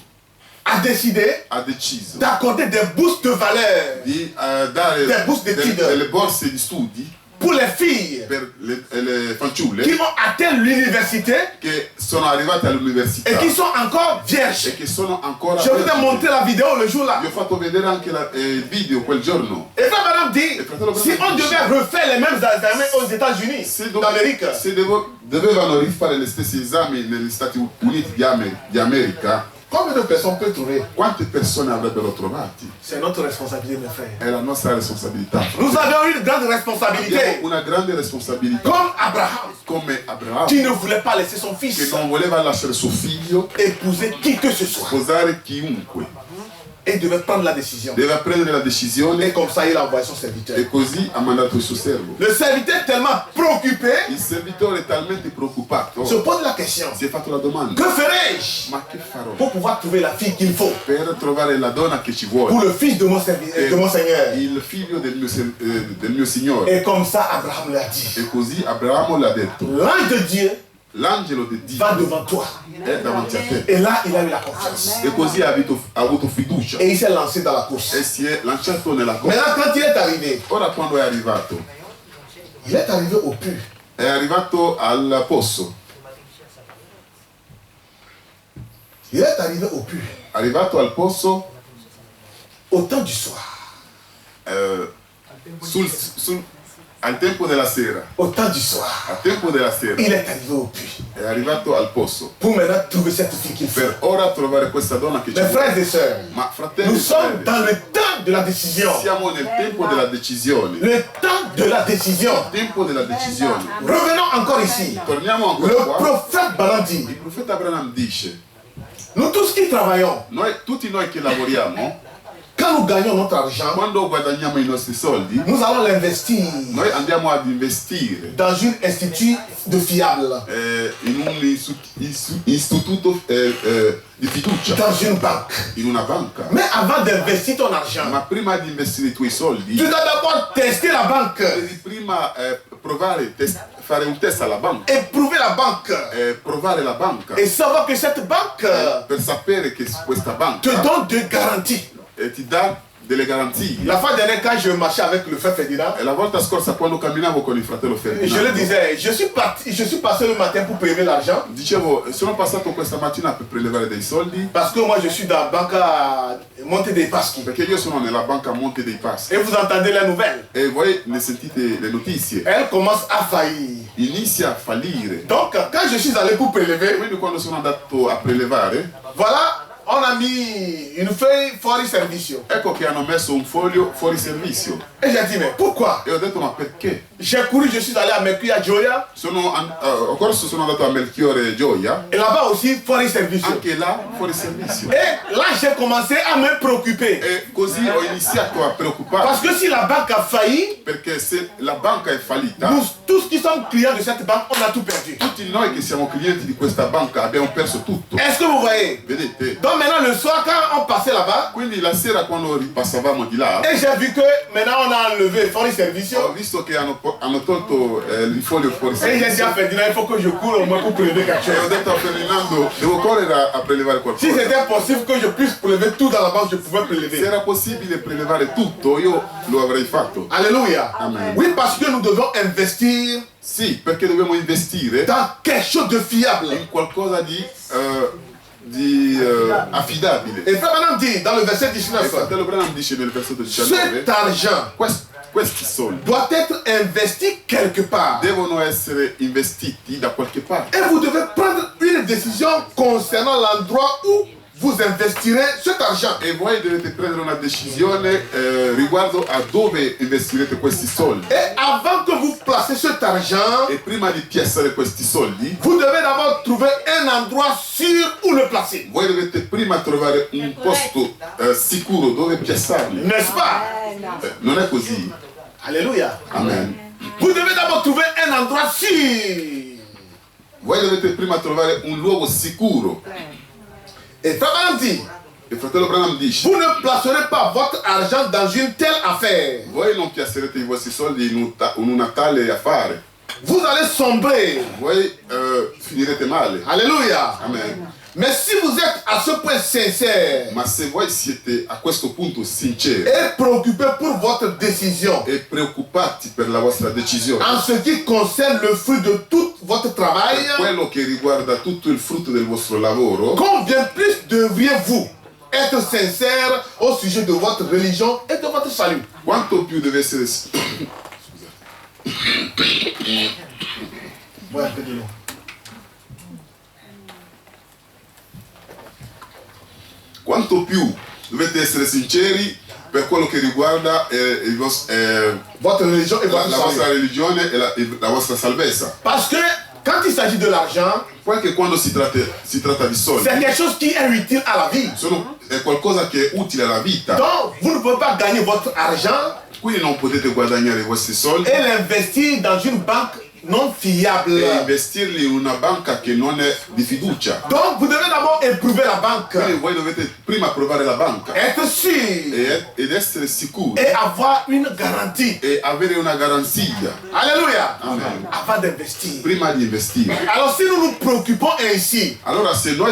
a décidé ha deciso d'accorder des bourses de valeur di dare Des bourse d'études. delle borse di studi pour les filles per le fanciulle qui ont atteint l'université che sono arrivate all'università et qui sont encore e vierges. che sono ancora Je vous ai vergini. montré la vidéo le jour-là. Vi ho fatto vedere anche il video quel giorno. Et frère Branham dit, fratello Branham si on dice, devait refaire les mêmes examens aux États-Unis d'Amérique, se dovevano rifare gli stessi esami negli Stati Uniti di America, combien de personnes peut trouver? quante persone avrebbero trovati? C'est notre responsabilité, mes frères. È la nostra responsabilità. Nous avions une grande Abbiamo responsabilité, una grande responsabilità comme Abraham, come Abramo, qui ne voulait pas laisser son che fils non voleva lasciare suo figlio épouser qui que ce soit. sposare chiunque. Et il devait prendre la décision. Deve prendere la Et decisione comme ça, il a envoyé son serviteur. e così ha mandato il suo servo. Le serviteur est tellement préoccupé, Il servitore è talmente preoccupato, se pose la question, si è fatto la domanda: que ferai-je ma che farò pour pouvoir trouver la fille qu'il faut per trovare la donna che ci vuole? pour le fils de mon Seigneur? Il figlio del mio Signore. Et comme ça, Abraham l'a dit. E così Abramo l'ha detto. L'ange de Dieu L'angelo di Dio va devant toi. è davanti a te. Et là, il a eu la confiance. E così ha avuto fiducia Et il s'est lancé dans la course. e si è lanciato nella corsa. Maintenant, quand il est arrivé, Ora quando è arrivato au puits. è arrivato al posto. Il est arrivé au puits Arrivato al posto au temps du soir. sul al tempo della sera, au temps du soir, al tempo della sera, il est arrivé au puits. è arrivato al posto Pour maintenant trouver cette fille qu'il faut. per ora trovare questa donna che ci Mes vuole. frères et sœurs, Ma fratelli nous e sommes sorelle, dans le temps de la décision. siamo nel tempo della decisione. Le temps de la décision. Tempo della decisione. Revenons encore ici. Torniamo ancora Le qua. prophète Balaam dit, Il profeta Abraham dice, nous tous qui travaillons, tutti noi che lavoriamo, quand nous gagnons notre argent, quando guadagniamo i nostri soldi, nous allons l'investir noi andiamo ad investire dans un institut de fiable, in un istituto di fiducia, dans une banque. in una banca. Mais avant d'investir ton argent, Ma prima di investire i tuoi soldi, tu dois d'abord tester la banque, devi prima provare, fare un test alla banca, éprouver la banque provare la banca, et savoir que cette banque per sapere che questa te banca donne des garanties. ti dà delle garanzie. La fois dernière, quand je marchais avec le frère Ferdinand, E la volta scorsa quando camminavo con il fratello je le Ferdinando, disais, je suis passé le matin pour prélever l'argent dicevo, sono passato questa mattina per prelevare dei soldi parce que moi je suis dans la banque à Monte dei Paschi. perché io sono nella banca Monte dei Paschi Et vous entendez les nouvelles. e voi ne sentite le notizie. Elle commence à faillir. Inizia a fallire. Donc, quand je suis allé pour prélever, Quindi quando sono andato a prelevare, voilà, on a mis une feuille fuori servizio. ecco che hanno messo un foglio fuori servizio. Et j'ai dit, mais pourquoi? E ho detto, ma perché? J'ai couru, je suis allé à Mercury à Gioia. Ho corso, sono andato a Melchiorre Gioia, Et là-bas aussi, fuori servizio. anche là fuori servizio. Et là, j'ai commencé à me préoccuper. E così ho iniziato a preoccuparmi, Parce que si la banque a failli, perché se la banca è fallita, nous tous qui sommes clients de cette banque, on a tout perdu. tutti noi che siamo clienti di questa banca abbiamo perso tutto. Est-ce que vous voyez? Vedete? Donc maintenant, le soir, quand on passait là-bas, Quindi la sera quando ripassavamo di là, et j'ai vu que maintenant on a enlevé fuori ho servizio. visto che hanno tolto il foglio fuori Et j'ai dit servizio. à Ferdinand, il faut que je cours au moins pour prélever quelque E ho chose. detto a Ferdinando, devo correre a prelevare Si qualcosa. c'était possible que je puisse prélever tout dans la banque, je pouvais Se prélever. era possibile prelevare tutto, io lo avrei fatto. Alléluia. Amen. Oui, parce que nous devons investir Sì, perché dobbiamo investire dans quelque chose de fiable. in qualcosa di affidabile. Et Frère Branham dit dans le verset Il 19, fratello Branham dice nel versetto 19, cet argent questi soldi doit être investi quelque part. devono essere investiti da qualche parte. Et vous devez prendre une décision concernant l'endroit où vous investirez cet argent. E voi dovete prendere una decisione riguardo a dove investirete questi soldi. Et avant que vous placez cet argent, E prima di piazzare questi soldi, vous devez d'abord trouver un endroit sûr où le placer. voi dovete prima trovare un posto sicuro dove piazzarli. N'est-ce pas? Non è così. Alléluia. Amen. Vous devez d'abord trouver un endroit sûr. Voi dovete prima trovare un luogo sicuro. Et Frère Branham dit, Il fratello Branham dice, vous ne placerez pas votre argent dans une telle affaire. voi non piazzerete i vostri soldi in una tale affare. Vous allez sombrer. Voi finirete male. Alléluia. Amen. Mais si vous êtes à ce point sincère Ma se voi siete a questo punto sinceri et préoccupé pour votre décision e preoccupati per la vostra decisione, en ce qui concerne le fruit de tout votre travail, per quello che riguarda tutto il frutto del vostro lavoro, combien plus devriez-vous être sincère au sujet de votre religion et de votre salut? quanto più deve essere Ouais, un peu de l'eau. quanto più dovete essere sinceri per quello che riguarda Votre religion et votre la vostra salut. religione e la vostra salvezza. Parce que quand il s'agit de l'argent, Perché quando si tratta di soldi, c'est quelque chose qui est utile à la vie. è qualcosa che è utile alla vita. Donc, vous ne pouvez pas gagner votre argent Quindi non potete guadagnare i vostri soldi et l'investir dans une banque non fiable. e investirli in una banca che non è di fiducia. Donc, vous devez d'abord éprouver la banque, Quindi voi dovete prima provare la banca être sûr ed essere sicuri et avoir une garantie. e avere una garanzia Alléluia. Amen. Avant d'investir. prima di investire. Alors, si nous nous préoccupons ainsi Allora se noi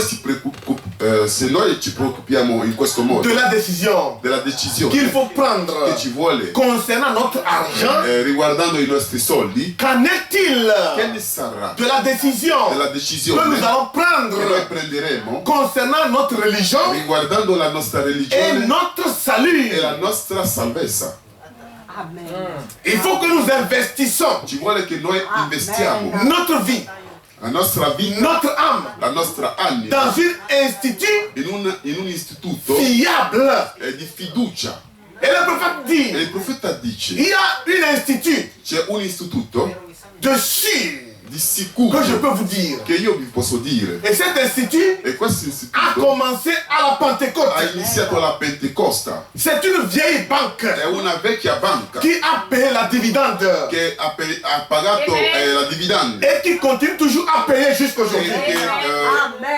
ci preoccupiamo in questo modo de la décision della decisione qu'il faut prendre che ci vuole concernant notre argent, riguardando i nostri soldi, qu'en est-il che ne sarà de la décision della que decisione nous allons che noi prendre prenderemo concernant notre religion riguardando la nostra et religione notre salut? e la nostra salvezza? Amen. Il faut que nous investissons Ci vuole che noi investiamo notre vie, la nostra vita, notre âme la nostra anima dans un institut in un istituto fiable. di fiducia. Et le prophète E dit, il profeta dice, il y a un institut c'è un istituto de sûr di sicuro que je peux vous dire. che io vi posso dire. Et cet institut E questo a istituto commencé à la ha Pentecôte. iniziato alla Pentecosta. C'est une vieille banque È una vecchia banca qui a payé la dividende che ha pagato la dividende et qui continue toujours à payer e jusqu'aujourd'hui. che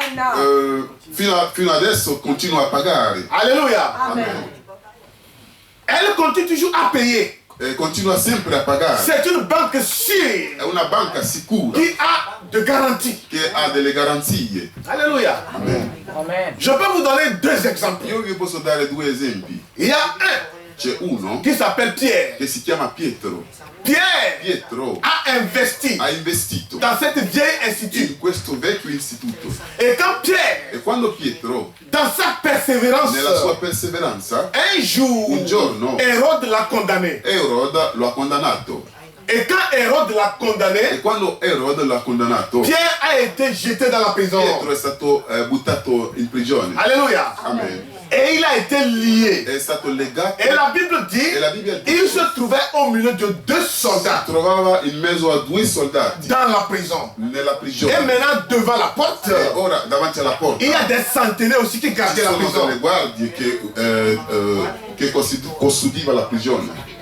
Amen. fino adesso continua a pagare. Alléluia. Amen. Elle continue toujours à payer. Continua sempre a pagare. C'est une banque sûre È una banca sicura qui a de garanties. che ha delle garanzie. Alléluia. Amen. Je peux vous donner deux exemples. Io vi posso dare due esempi. Il y a un C'è uno qui s'appelle Pierre. che si chiama Pietro. Pierre Pietro a investi ha investito dans cette vieille institut. in questo vecchio istituto. Et quand Pierre, E quando Pietro, dans sa persévérance, nella sua perseveranza, un jour, un giorno, Hérode l'a condamné. Erode lo ha condannato. Et quand Hérode l'a E condamné, quando Erode l'ha condannato, Pierre a été jeté dans la prison. Pietro è stato buttato in prigione. Alléluia. Amen. Et il a été lié. È stato legato Et la Bible dit, e la Bibbia il dice se trouvait au milieu de deux si soldats trovava in mezzo a due soldati dans la prison. nella Et prigione. maintenant, devant la porte, E ora davanti alla porta il y a des centenaires aussi qui ci gardaient la sono prison. delle guardie che custodiva la prigione.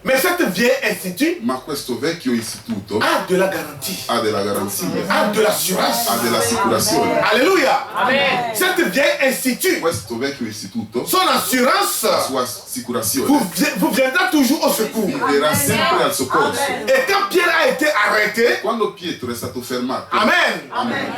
Mais cette vieille institut Ma questo vecchio istituto a de la garantie, ha della garanzia, a de l'assurance. ha dell'assicurazione. Alléluia. Amen. Cette vieille institut, Questo vecchio istituto, son assurance la sua assicurazione, vous viendra toujours au secours. verrà sempre al soccorso. Et quand Pierre a été arrêté, Quando Pietro è stato fermato, Amen,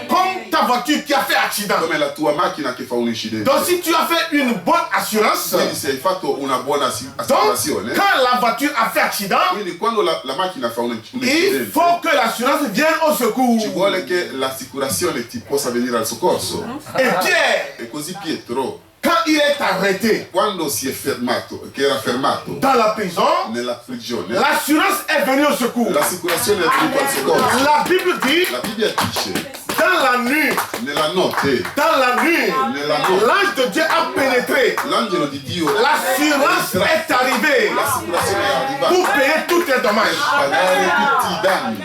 comme ta voiture qui a fait accident. come la tua macchina che fa un incidente, Donc si tu as fait une bonne assurance, quindi se hai fatto una buona donc assicurazione, quand la voiture a fait accident, quindi quando la macchina fa un il incidente, faut que l'assurance vienne au secours. ci vuole che l'assicurazione ti possa venire al soccorso. Et Pierre, E così Pietro, quand il est arrêté quando si è fermato, che era fermato dans la prison, nella prigione, l'assurance est venue au secours. l'assicurazione è venuta al soccorso. La Bible dit, La Bibbia dice, dans la nuit, nella notte, nella notte, l'ange de Dieu a pénétré. l'angelo di Dio L'assurance est arrivée l'assicurazione è arrivata pour payer tous les per dommages. pagare tutti i danni.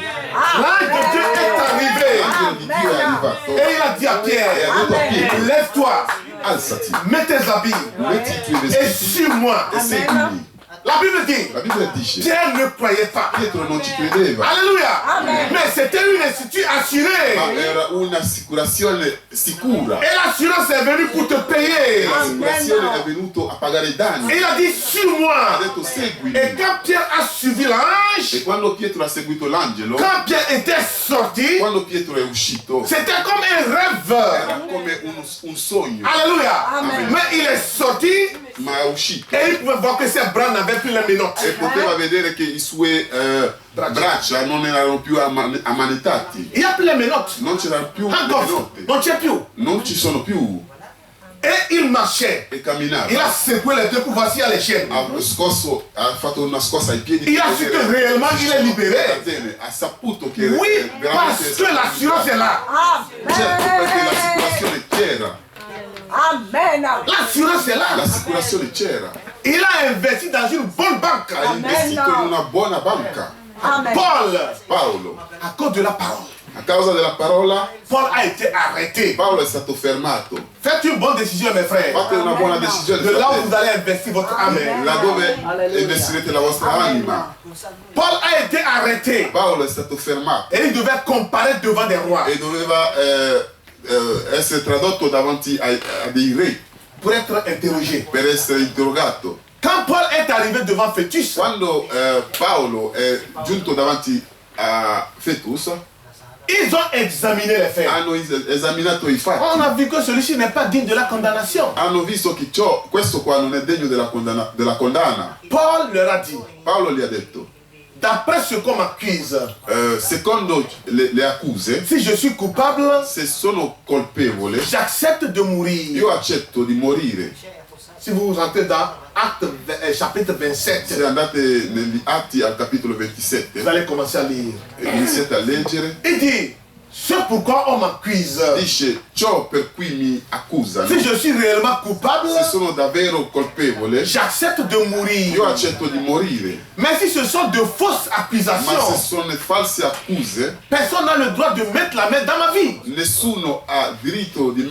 L'ange de Dieu est arrivé L'angelo di Dio è arrivato et il a dit à e Pierre, ha detto a Pietro, lève-toi, alzati, mets tes habits metti i tuoi et vestiti suis-moi. e seguimi. La Bible dit, La Bibbia dice, Pierre ne croyait pas. Pietro non ci credeva, Alléluia. Mais c'était une institut assurée. ma era un'assicurazione sicura. Et l'assurance est venue pour te payer. L'assicurazione è venuto a pagare i danni. Et il a dit, Ha suis-moi. detto seguimi. Et quand Pierre a suivi l'ange, E quando Pietro ha seguito l'angelo, quand Pierre était sorti, quando Pietro è uscito, c'était comme un rêve. era come un sogno, Alléluia. Amen. Mais il est sorti ma è uscito et il pouvait voir que ses bras n'avaient plus les menottes. e poteva vedere che i suoi braccia non erano più ammanettati, Il n'y a plus les menottes. non c'erano più le Encore. notte, Non c'è più. non ci sono più, Et il marchait. e camminava. Il a secoué les deux pour voir s'il y a les chaînes. Ha fatto una scossa ai piedi. Il a su que réellement il est libéré. Ha saputo che Oui, parce que l'assurance est là. certo, perché l'assicurazione c'era. Amen. L'assurance est là. L'assicurazione c'era. Il a investi dans une bonne banque. Ha investito in una buona banca. Amen. Paolo, À cause de la parole, a causa della parola, Paul a été arrêté. Paolo è stato fermato. Faites une bonne décision, mes frères. Fate una buona decisione, De là où fratelli. vous allez investir votre âme. Laddove investirete la vostra anima. Paul a été arrêté. Paolo è stato fermato Et il devait comparaître devant des rois e doveva essere tradotto davanti a dei re pour être interrogé. per essere interrogato. Quand Paul est arrivé devant Fétus, Quando Paolo è giunto davanti a Fetus, ils ont examiné les faits. hanno esaminato i On fatti. a vu que celui-ci n'est pas digne de la condamnation. Hanno visto che questo qua non è degno della condanna. Paul leur a dit, Paolo gli ha detto, d'après ce qu'on m'accuse, secondo le accuse, si je suis coupable, se sono colpevole, j'accepte de mourir. io accetto di morire. si vous rentrez dans Actes chapitre 27, Se andate negli Atti al capitolo 27, vous allez commencer à lire. iniziate a leggere, Il dit, c'est pourquoi on m'accuse. dice ciò per cui mi accusano, Si je suis réellement coupable, se sono davvero colpevole, j'accepte de mourir. io accetto di morire. Mais si ce sont de fausses Ma se accusations, sono false accuse, personne n'a le droit de mettre la main dans ma vie. nessuno ha diritto di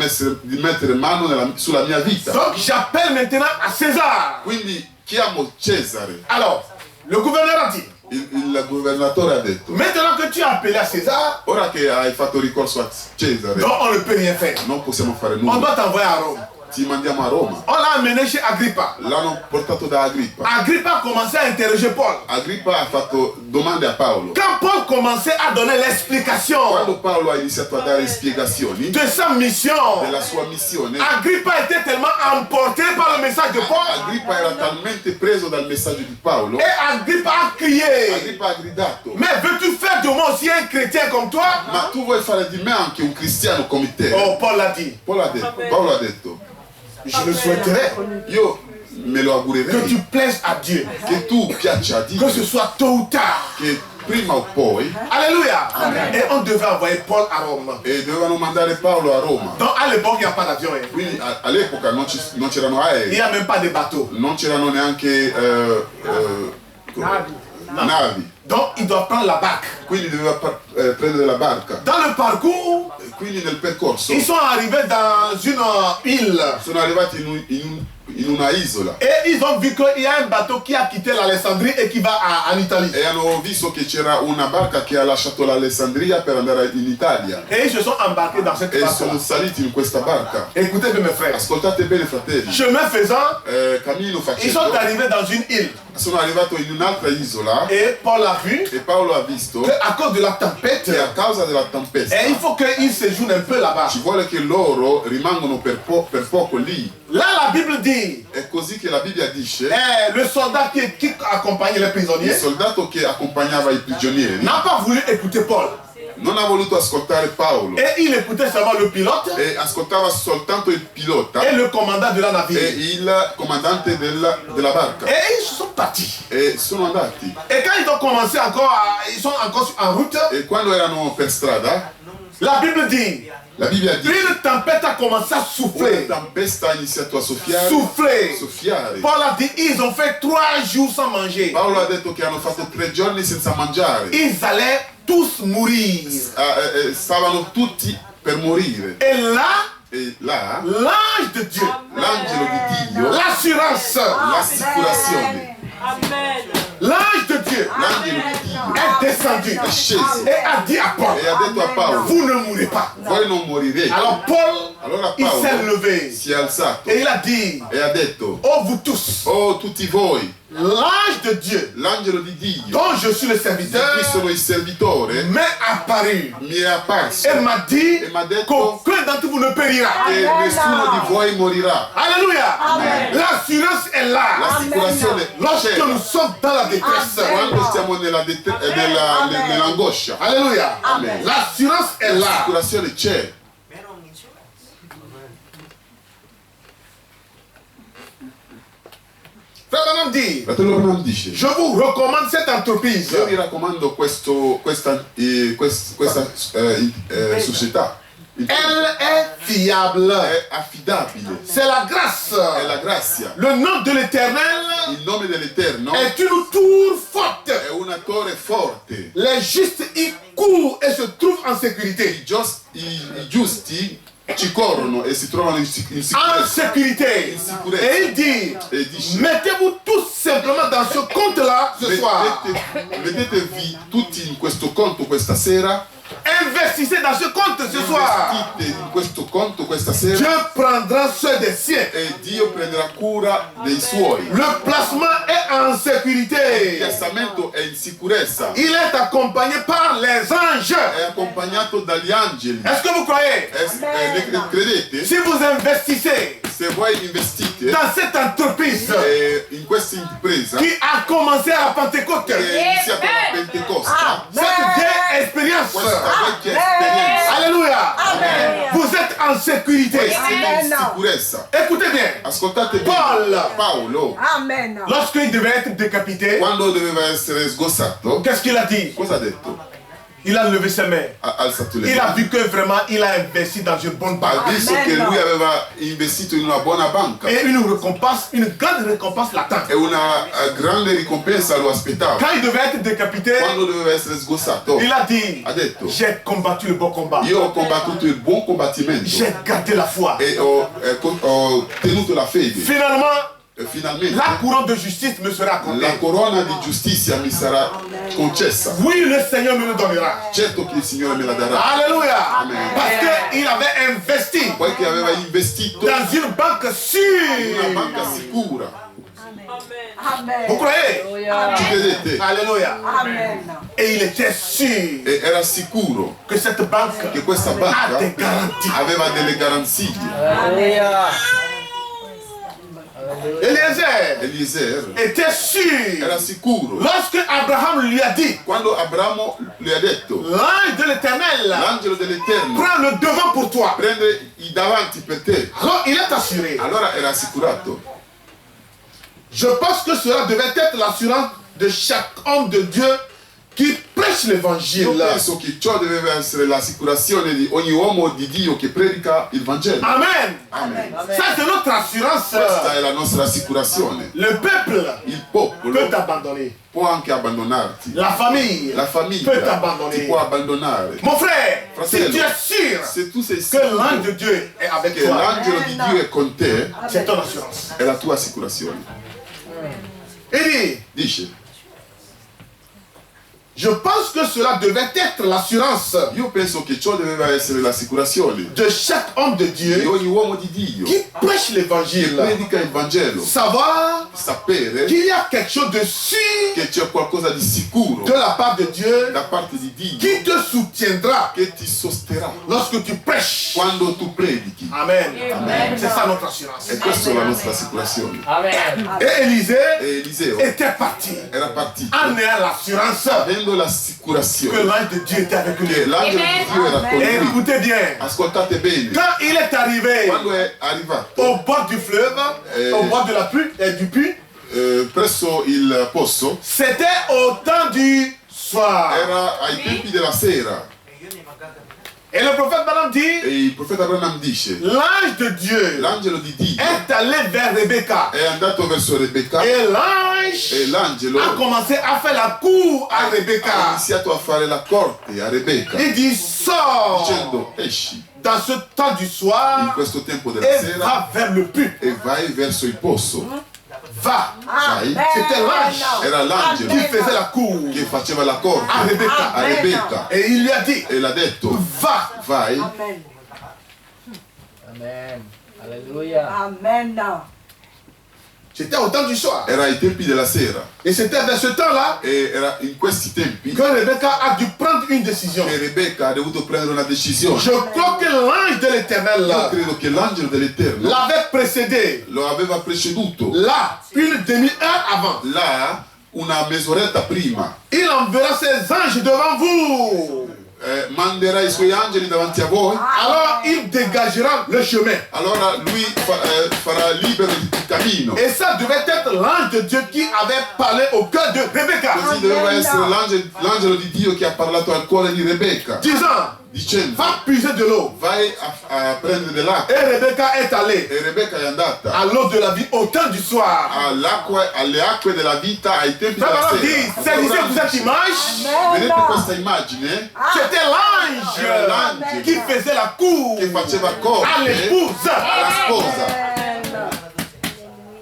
mettere mano sulla mia vita. Donc j'appelle maintenant à César. Quindi chiamo Cesare. Alors, le gouverneur a dit, Il governatore ha detto, maintenant que tu as appelé à César, ora che hai fatto ricorso a Cesare, donc on ne peut rien faire. non possiamo fare On nulla. doit t'envoyer à Rome. Ti mandiamo a Roma. On l'a amené chez Agrippa. L'hanno portato da Agrippa. Agrippa a commencé à interroger Paul. Agrippa ha fatto domande a Paolo. Quand Paul commençait à donner l'explication Quando Paolo ha iniziato a dare spiegazioni de sa mission, della sua missione, Agrippa était tellement emporté par le message de Paul Agrippa era talmente preso dal messaggio di Paolo, et Agrippa a crié, Agrippa ha gridato, mais veux-tu faire de moi aussi un chrétien comme toi? ma tu vuoi fare di me anche un cristiano come te? Oh, Paul l'a dit, Paolo ha detto, je le souhaiterais io me lo que augurerei tu plaises à Dieu, che tu piaccia a que Dio, ce soit tôt ou tard. che prima o poi, Alléluia. Et on devait envoyer Paul à Rome. e dovevano mandare Paolo a Roma. Donc à l'époque, il n'y a pas d'avion. Hein. Quindi all'epoca non c'erano Il aerei, n'y a même pas de bateau. non c'erano neanche navi, Donc il doit prendre la barque. quindi doveva prendere la barca. Dans le parcours, Quindi nel percorso ils sont arrivés dans une île. sono arrivati in una isola Et ils ont vu qu'il y a un bateau qui a quitté l'Alessandrie et qui va en Italie. e hanno visto che c'era una barca che ha lasciato l'Alessandria per andare in Italia Et ils se sont embarqués dans cette e barque. sono saliti in questa barca. Écoutez bien mes frères. Ascoltate bene fratelli, Chemin faisant, cammino ils sont facendo arrivés dans une île. sono arrivato in un'altra isola Et Paul a vu e Paolo ha visto qu'à cause de la tempête, che a causa della tempesta et il faut qu'ils séjournent un peu là-bas. ci vuole che loro rimangono per poco lì. Là, la Bible dit, È così che la Bibbia dice le soldat qui accompagnait les il prisonniers soldato che accompagnava i prigionieri n'a pas voulu écouter Paul. non ha voluto ascoltare Paolo Et il écoutait seulement le pilote e ascoltava soltanto il pilota et le commandant de la e navire. il comandante della barca Et ils sont partis. e sono andati Et quand ils ont commencé ils sont encore en route, e quando erano per strada la Bible dit, la Bibbia dice une tempête a commencé à una souffler. tempesta ha iniziato a soffiare Souffler. Paul a dit, ils ont fait 3 jours sans manger. Paolo ha detto che hanno fatto 3 giorni senza mangiare. Ils allaient tous mourir. Stavano tutti per morire Et là, e là l'ange de Dieu, l'angelo di Dio, l'assurance, l'assicurazione, l'ange de Dieu l'angelo di Dio est descendu è sceso et a dit à Paul, e ha detto a Paolo, vous ne mourrez pas. voi non morirete. Alors Paul, Allora il s'est Paolo levé si è alzato et il a dit, e ha detto, oh vous tous, oh tutti voi, l'ange de Dieu l'angelo di Dio, dont je suis le di serviteur, cui sono il servitore, m'est apparu mi è apparso et m'a dit e mi ha detto qu'aucun d'entre vous ne périra. che nessuno di voi morirà. Alléluia. L'assurance est là. L'assicurazione Lorsque c'è nous sommes dans la détresse. quando stiamo nell'angoscia. Alléluia. Amen. L'assurance est là. L'assicurazione c'è. Frère Branham dit, Fratello Branham dice, je vous recommande cette entreprise. io vi raccomando questa società. Elle est fiable. È affidabile, C'est la grâce. è la grazia. Le nom de l'Éternel Il nome dell'Eterno est une tour forte. è una torre forte. Les justes y courent et se trouvent en sécurité. I giusti ci corrono e si trovano in En sicurezza. sécurité. In sicurezza. Et il dit, E dice, mettez-vous tous simplement dans ce compte-là ce soir. mettetevi tutti in questo conto questa sera. Investissez dans ce compte ce soir. Investite in questo conto questa sera Dieu prendra soin des siens. e Dio prenderà cura dei suoi. Le placement est en Il sécurité. piazzamento è in sicurezza, Il est accompagné par les anges. è accompagnato dagli angeli. Est-ce que vous croyez? Credete? Si vous investissez se voi investite dans cette entreprise in questa impresa qui a commencé à la Pentecôte, che è iniziata la Pentecoste, cette vieille expérience, questa vecchia esperienza, alléluia, vous êtes en sécurité. voi siete in sicurezza. Écoutez bien, Ascoltate bene, Paolo, Amen. lorsqu'il devait être décapité, quando doveva essere sgozzato, qu'est-ce qu'il a dit? cosa ha detto? Il a levé ses mains. Ha alzato le Il a mani. vu que vraiment il a investi dans une bonne banque. Ha visto che lui aveva investito in una buona banca Et une récompense, une grande récompense l'attend. e una grande ricompensa lo aspettava. Quand il devait être décapité, Quando doveva essere sgozzato, il a dit, ha detto: j'ai combattu le bon combat. io ho combattuto il buon combattimento J'ai gardé la foi. e ho tenuto la fede. Finalement, E finalmente la couronne de justice me sera accordée. la corona di giustizia mi sarà concessa. Oui, le Seigneur me le donnera. Certo che il Signore me la darà, Alléluia. Amen. Parce qu'il avait investi poiché aveva investito dans une banque in sûre. una banca sicura. Amen. Vous croyez? Ci credete? Alléluia. Amen. Et il était sûr E era sicuro que cette banque che questa a banca des garanties. aveva delle garanzie. Alleluia. Eliezer Eliezer était sûr. era sicuro. Lorsque Abraham lui a dit, Quando Abramo gli ha detto: l'ange de l'Éternel l'angelo dell'Eterno prend le devant pour toi. prende i davanti per te, Alors il est assuré. allora era assicurato. Je pense que cela devait être l'assurance de chaque homme de Dieu qui prêche l'évangile. Io penso che ciò doveva essere l'assicurazione di ogni uomo di Dio che predica il Vangelo. Amen. Amen. Ça c'est notre assurance. Questa è la nostra assicurazione. Le peuple Il popolo peut t'abandonner. può anche abbandonarti. La famille La peut famiglia ti t'abandonner. può abbandonare. Mon frère, si Fratello, tu es sûr se tu sei que sicuro l'ange de Dieu est avec che toi, l'angelo di Dio è con te, c'est ton assurance. è la tua assicurazione. Il dit, Dice: je pense que cela devait être l'assurance io penso che ciò doveva essere l'assicurazione de chaque homme de di Dieu ogni uomo di Dio qui prêche che l'évangile. predica il Vangelo. Savoir Sapere qu'il y a quelque chose de sûr che c'è qualcosa di sicuro de la part de Dieu da parte di Dio qui te soutiendra che ti sosterrà lorsque tu prêches. quando tu predichi. Amen. Amen. C'est ça notre assurance. E questa è la nostra assicurazione. Amen. Et Élisée E Eliseo était parti era partito en ayant l'assurance avendo que l'assicurazione l'ange de Dieu était avec che lui. l'angelo di Dio era con Et lui. écoutez bien, Ascoltate bene, quand il est arrivé quando è arrivato au bord du fleuve, au bord de la pluie, du puits, presso il posto, c'était au temps du soir. era ai tempi della sera, Et le prophète Balaam dit, e il profeta Branham dice: l'ange de Dieu l'angelo di Dio est allé vers Rebecca. è andato verso Rebecca Et e l'ange l'angelo a commencé à faire la cour à ha Rebecca. iniziato a fare la corte a Rebecca Il dit, sors dicendo: esci dans ce temps du in soir questo tempo della et sera va vers le puits. e vai verso il posto. Va. Sai? C'était l'ange Era l'angelo qui faisait la cour che faceva la corte à Rebecca. a Rebecca Et il lui a dit, e l'ha detto: va. vai. Amen. Amen. Alleluia. Amen. C'était au temps du soir. Era ai tempi della sera Et c'était vers ce temps-là e era in questi tempi que Rebecca a dû prendre une décision. che Rebecca ha dovuto prendere una decisione. Je crois que l'ange de l'Éternel Io credo che l'angelo dell'Eterno l'avait précédé lo aveva preceduto là, une demi-heure avant. là una mezz'oretta prima. Il enverra ses anges devant vous. Manderà i suoi angeli davanti a voi, Alors il dégagera le chemin. allora lui farà libero il cammino. Et ça devait être l'ange de Dieu qui avait parlé au cœur de Rebecca, Così doveva essere l'angelo di Dio che ha parlato al cuore di Rebecca, disant, dicendo: va puiser de l'eau. vai a prendere dell'acqua. Et Rebecca est allée E Rebecca è andata à l'eau de la vie au temps du soir. alle acque della vita ai tempi della Frère dit, sera. saisissez cette image. Vedete questa immagine? C'était Era l'ange l'angelo qui faisait la cour che faceva à corte l'épouse. alla sposa.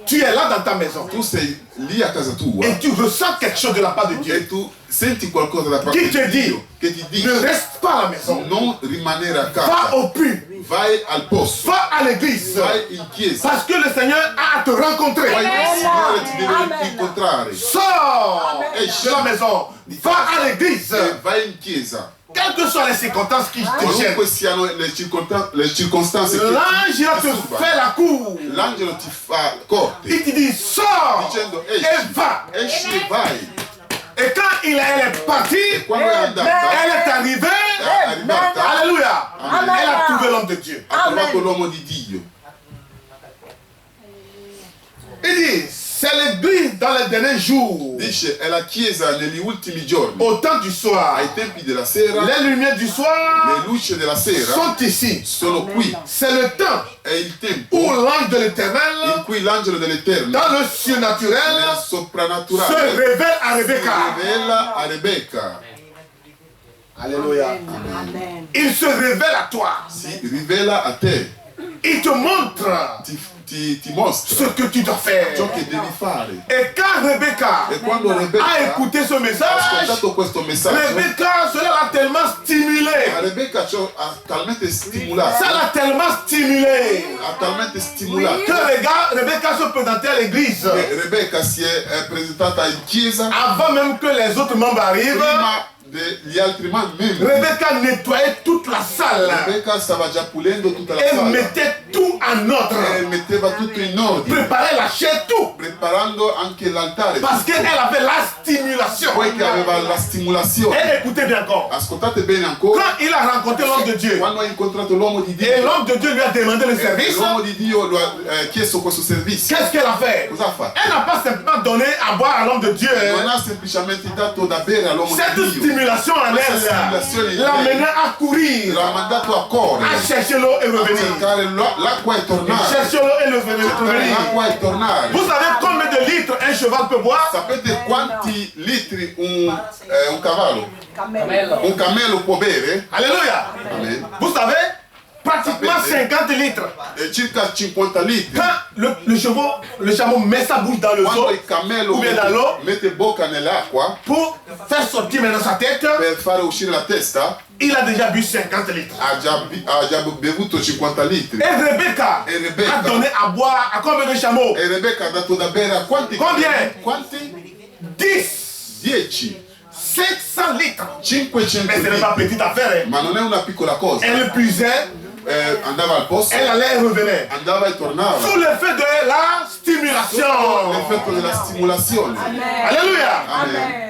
Tu es là dans ta maison Tu sei lì a casa tua et tu ressens quelque chose de la part de Dieu e tu senti qualcosa da parte Chi di te Dio dit? che ti ne dice: reste pas à la maison. non rimanere a Va casa, au puits. vai al posto, Va à l'église. vai in chiesa. Parce que le Seigneur a à te rencontrer. Poi il Signore ti deve Amen. incontrare. Sors Amen. de la maison. Va à l'église. E vai in chiesa. Quelles que soient les circonstances qui te gênent, qualunque siano le circostanze che l'angelo te fait la cour. l'angelo ti fa corte Il te dit, sors dicendo et va. esci e vai. Et quand elle est partie, Quando è andata, elle est arrivée. è arrivata, Alléluia. Amen. Elle a trouvé l'homme de Dieu. ha trovato l'uomo di Dio. Il dit, c'est l'église dans les derniers jours. Dice, è la chiesa negli ultimi giorni. Au temps du soir, Ai tempi della sera, les lumières du soir le luci della sera sont ici. sono qui. C'est le temps È il tempo où l'ange de l'éternel, in cui l'angelo dell'Eterno, dans le nel surnaturel, se soprannaturale, révèle à si Rebecca. rivela a Rebecca. Alléluia. Amen. Il se révèle à toi. Si rivela a te, Il te montre ti mostra ce que tu dois faire. ciò che devi fare. Et quand Rebecca E quando a Rebecca écouté ce ha message, ascoltato questo messaggio, Rebecca, cela l'a tellement stimulé. Rebecca ha talmente stimolato, Ça l'a tellement stimulé ha talmente stimolato que Rebecca se présentait à l'église. che Rebecca si è presentata in chiesa Avant même que les autres membres arrivent. prima degli altri membri. Rebecca nettoyait toute la salle Rebecca stava già pulendo tutta la et sala mettait tout en e ordre. metteva tutto in ordine, Préparait la chair, tout. preparando anche l'altare, Parce qu'elle avait la stimulation. poi che aveva la stimolazione. Et écoutez bien encore. Ascoltate bene ancora, Quand il a rencontré l'homme de Dieu, quando ha incontrato l'uomo di Dio, et l'homme de Dieu lui a demandé le e service, l'uomo di Dio lo ha chiesto questo servizio, qu'est-ce qu'elle a fait? cosa ha fatto? Elle n'a pas simplement donné à boire à l'homme de Dieu. Non ha semplicemente dato da bere all'uomo Cette di Dio, stimulation en questa elle stimolazione in l'amenait lei à courir, l'ha mandato a correre, à chercher l'eau et a revenir. cercare l'acqua e tornare, Chercher l'eau et revenir. l'acqua e tornare. Vous savez combien de litres un cheval peut boire? Sapete quanti litri un cavallo, Cammello. un cammello può bere? Alléluia. Amen. Vous savez, pratiquement 50 litres. Circa 50 litri. Quand le chameau met sa bouche dans le Quando seau il cammello ou bien dans l'eau mette bocca nell'acqua pour faire sortir maintenant sa tête, per fare uscire la testa, il a déjà bu 50 litres. ha già bevuto 50 litri. Et Rebecca E Rebecca. a donné à boire à combien de chameaux? E Rebecca ha dato da bere a quanti? Combien? Quanti? 10, 10. 500 litres. 500 Mais ce n'est pas litri. petite affaire. Hein. Ma non è una piccola cosa. Elle puisait, Andava al posto, elle allait et revenait. andava e tornava. Sous l'effet de la stimulation. L'effetto della stimolazione. Alléluia. Amen.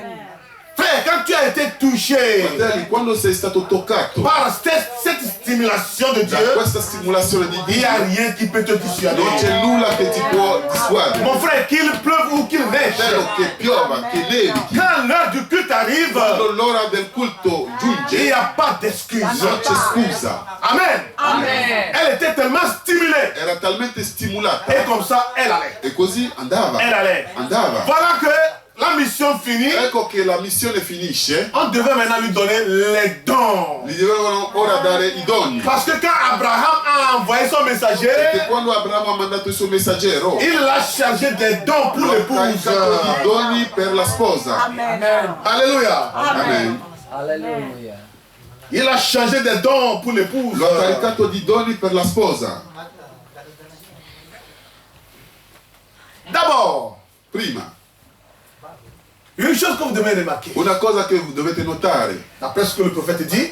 Frère, quand tu as été touché Fratelli, quando sei stato toccato par cette stimulation de da Dieu, questa stimolazione di il n'y Dio, a rien qui peut te dissuader. non c'è nulla che ti può dissuadere. Mon frère, qu'il pleuve ou qu'il neige, Spero che piova, che nevichi. quand l'heure du culte arrive, Quando l'ora del culto il giunge, n'y a pas d'excuse. non c'è scusa. Amen. Amen. Elle était tellement stimulée. Era talmente stimolata Et comme ça, elle allait. e così andava. Elle allait. Andava. Voilà que la mission finie. Ecco che la missione finisce. On devait maintenant lui donner les dons. Gli dovevano ora dare i doni. Parce que quand Abraham a envoyé son messager, Perché quando Abramo ha mandato il suo messaggero, il l'a chargé des dons pour l'ha l'épouse. caricato di doni per la sposa. Amen. Alléluia. Amen. Alleluia. Il a chargé des dons pour l'épouse. L'ha caricato di doni per la sposa. D'abord, Prima, une chose que vous devez remarquer, una cosa che dovete notare, d'après ce que le prophète dit,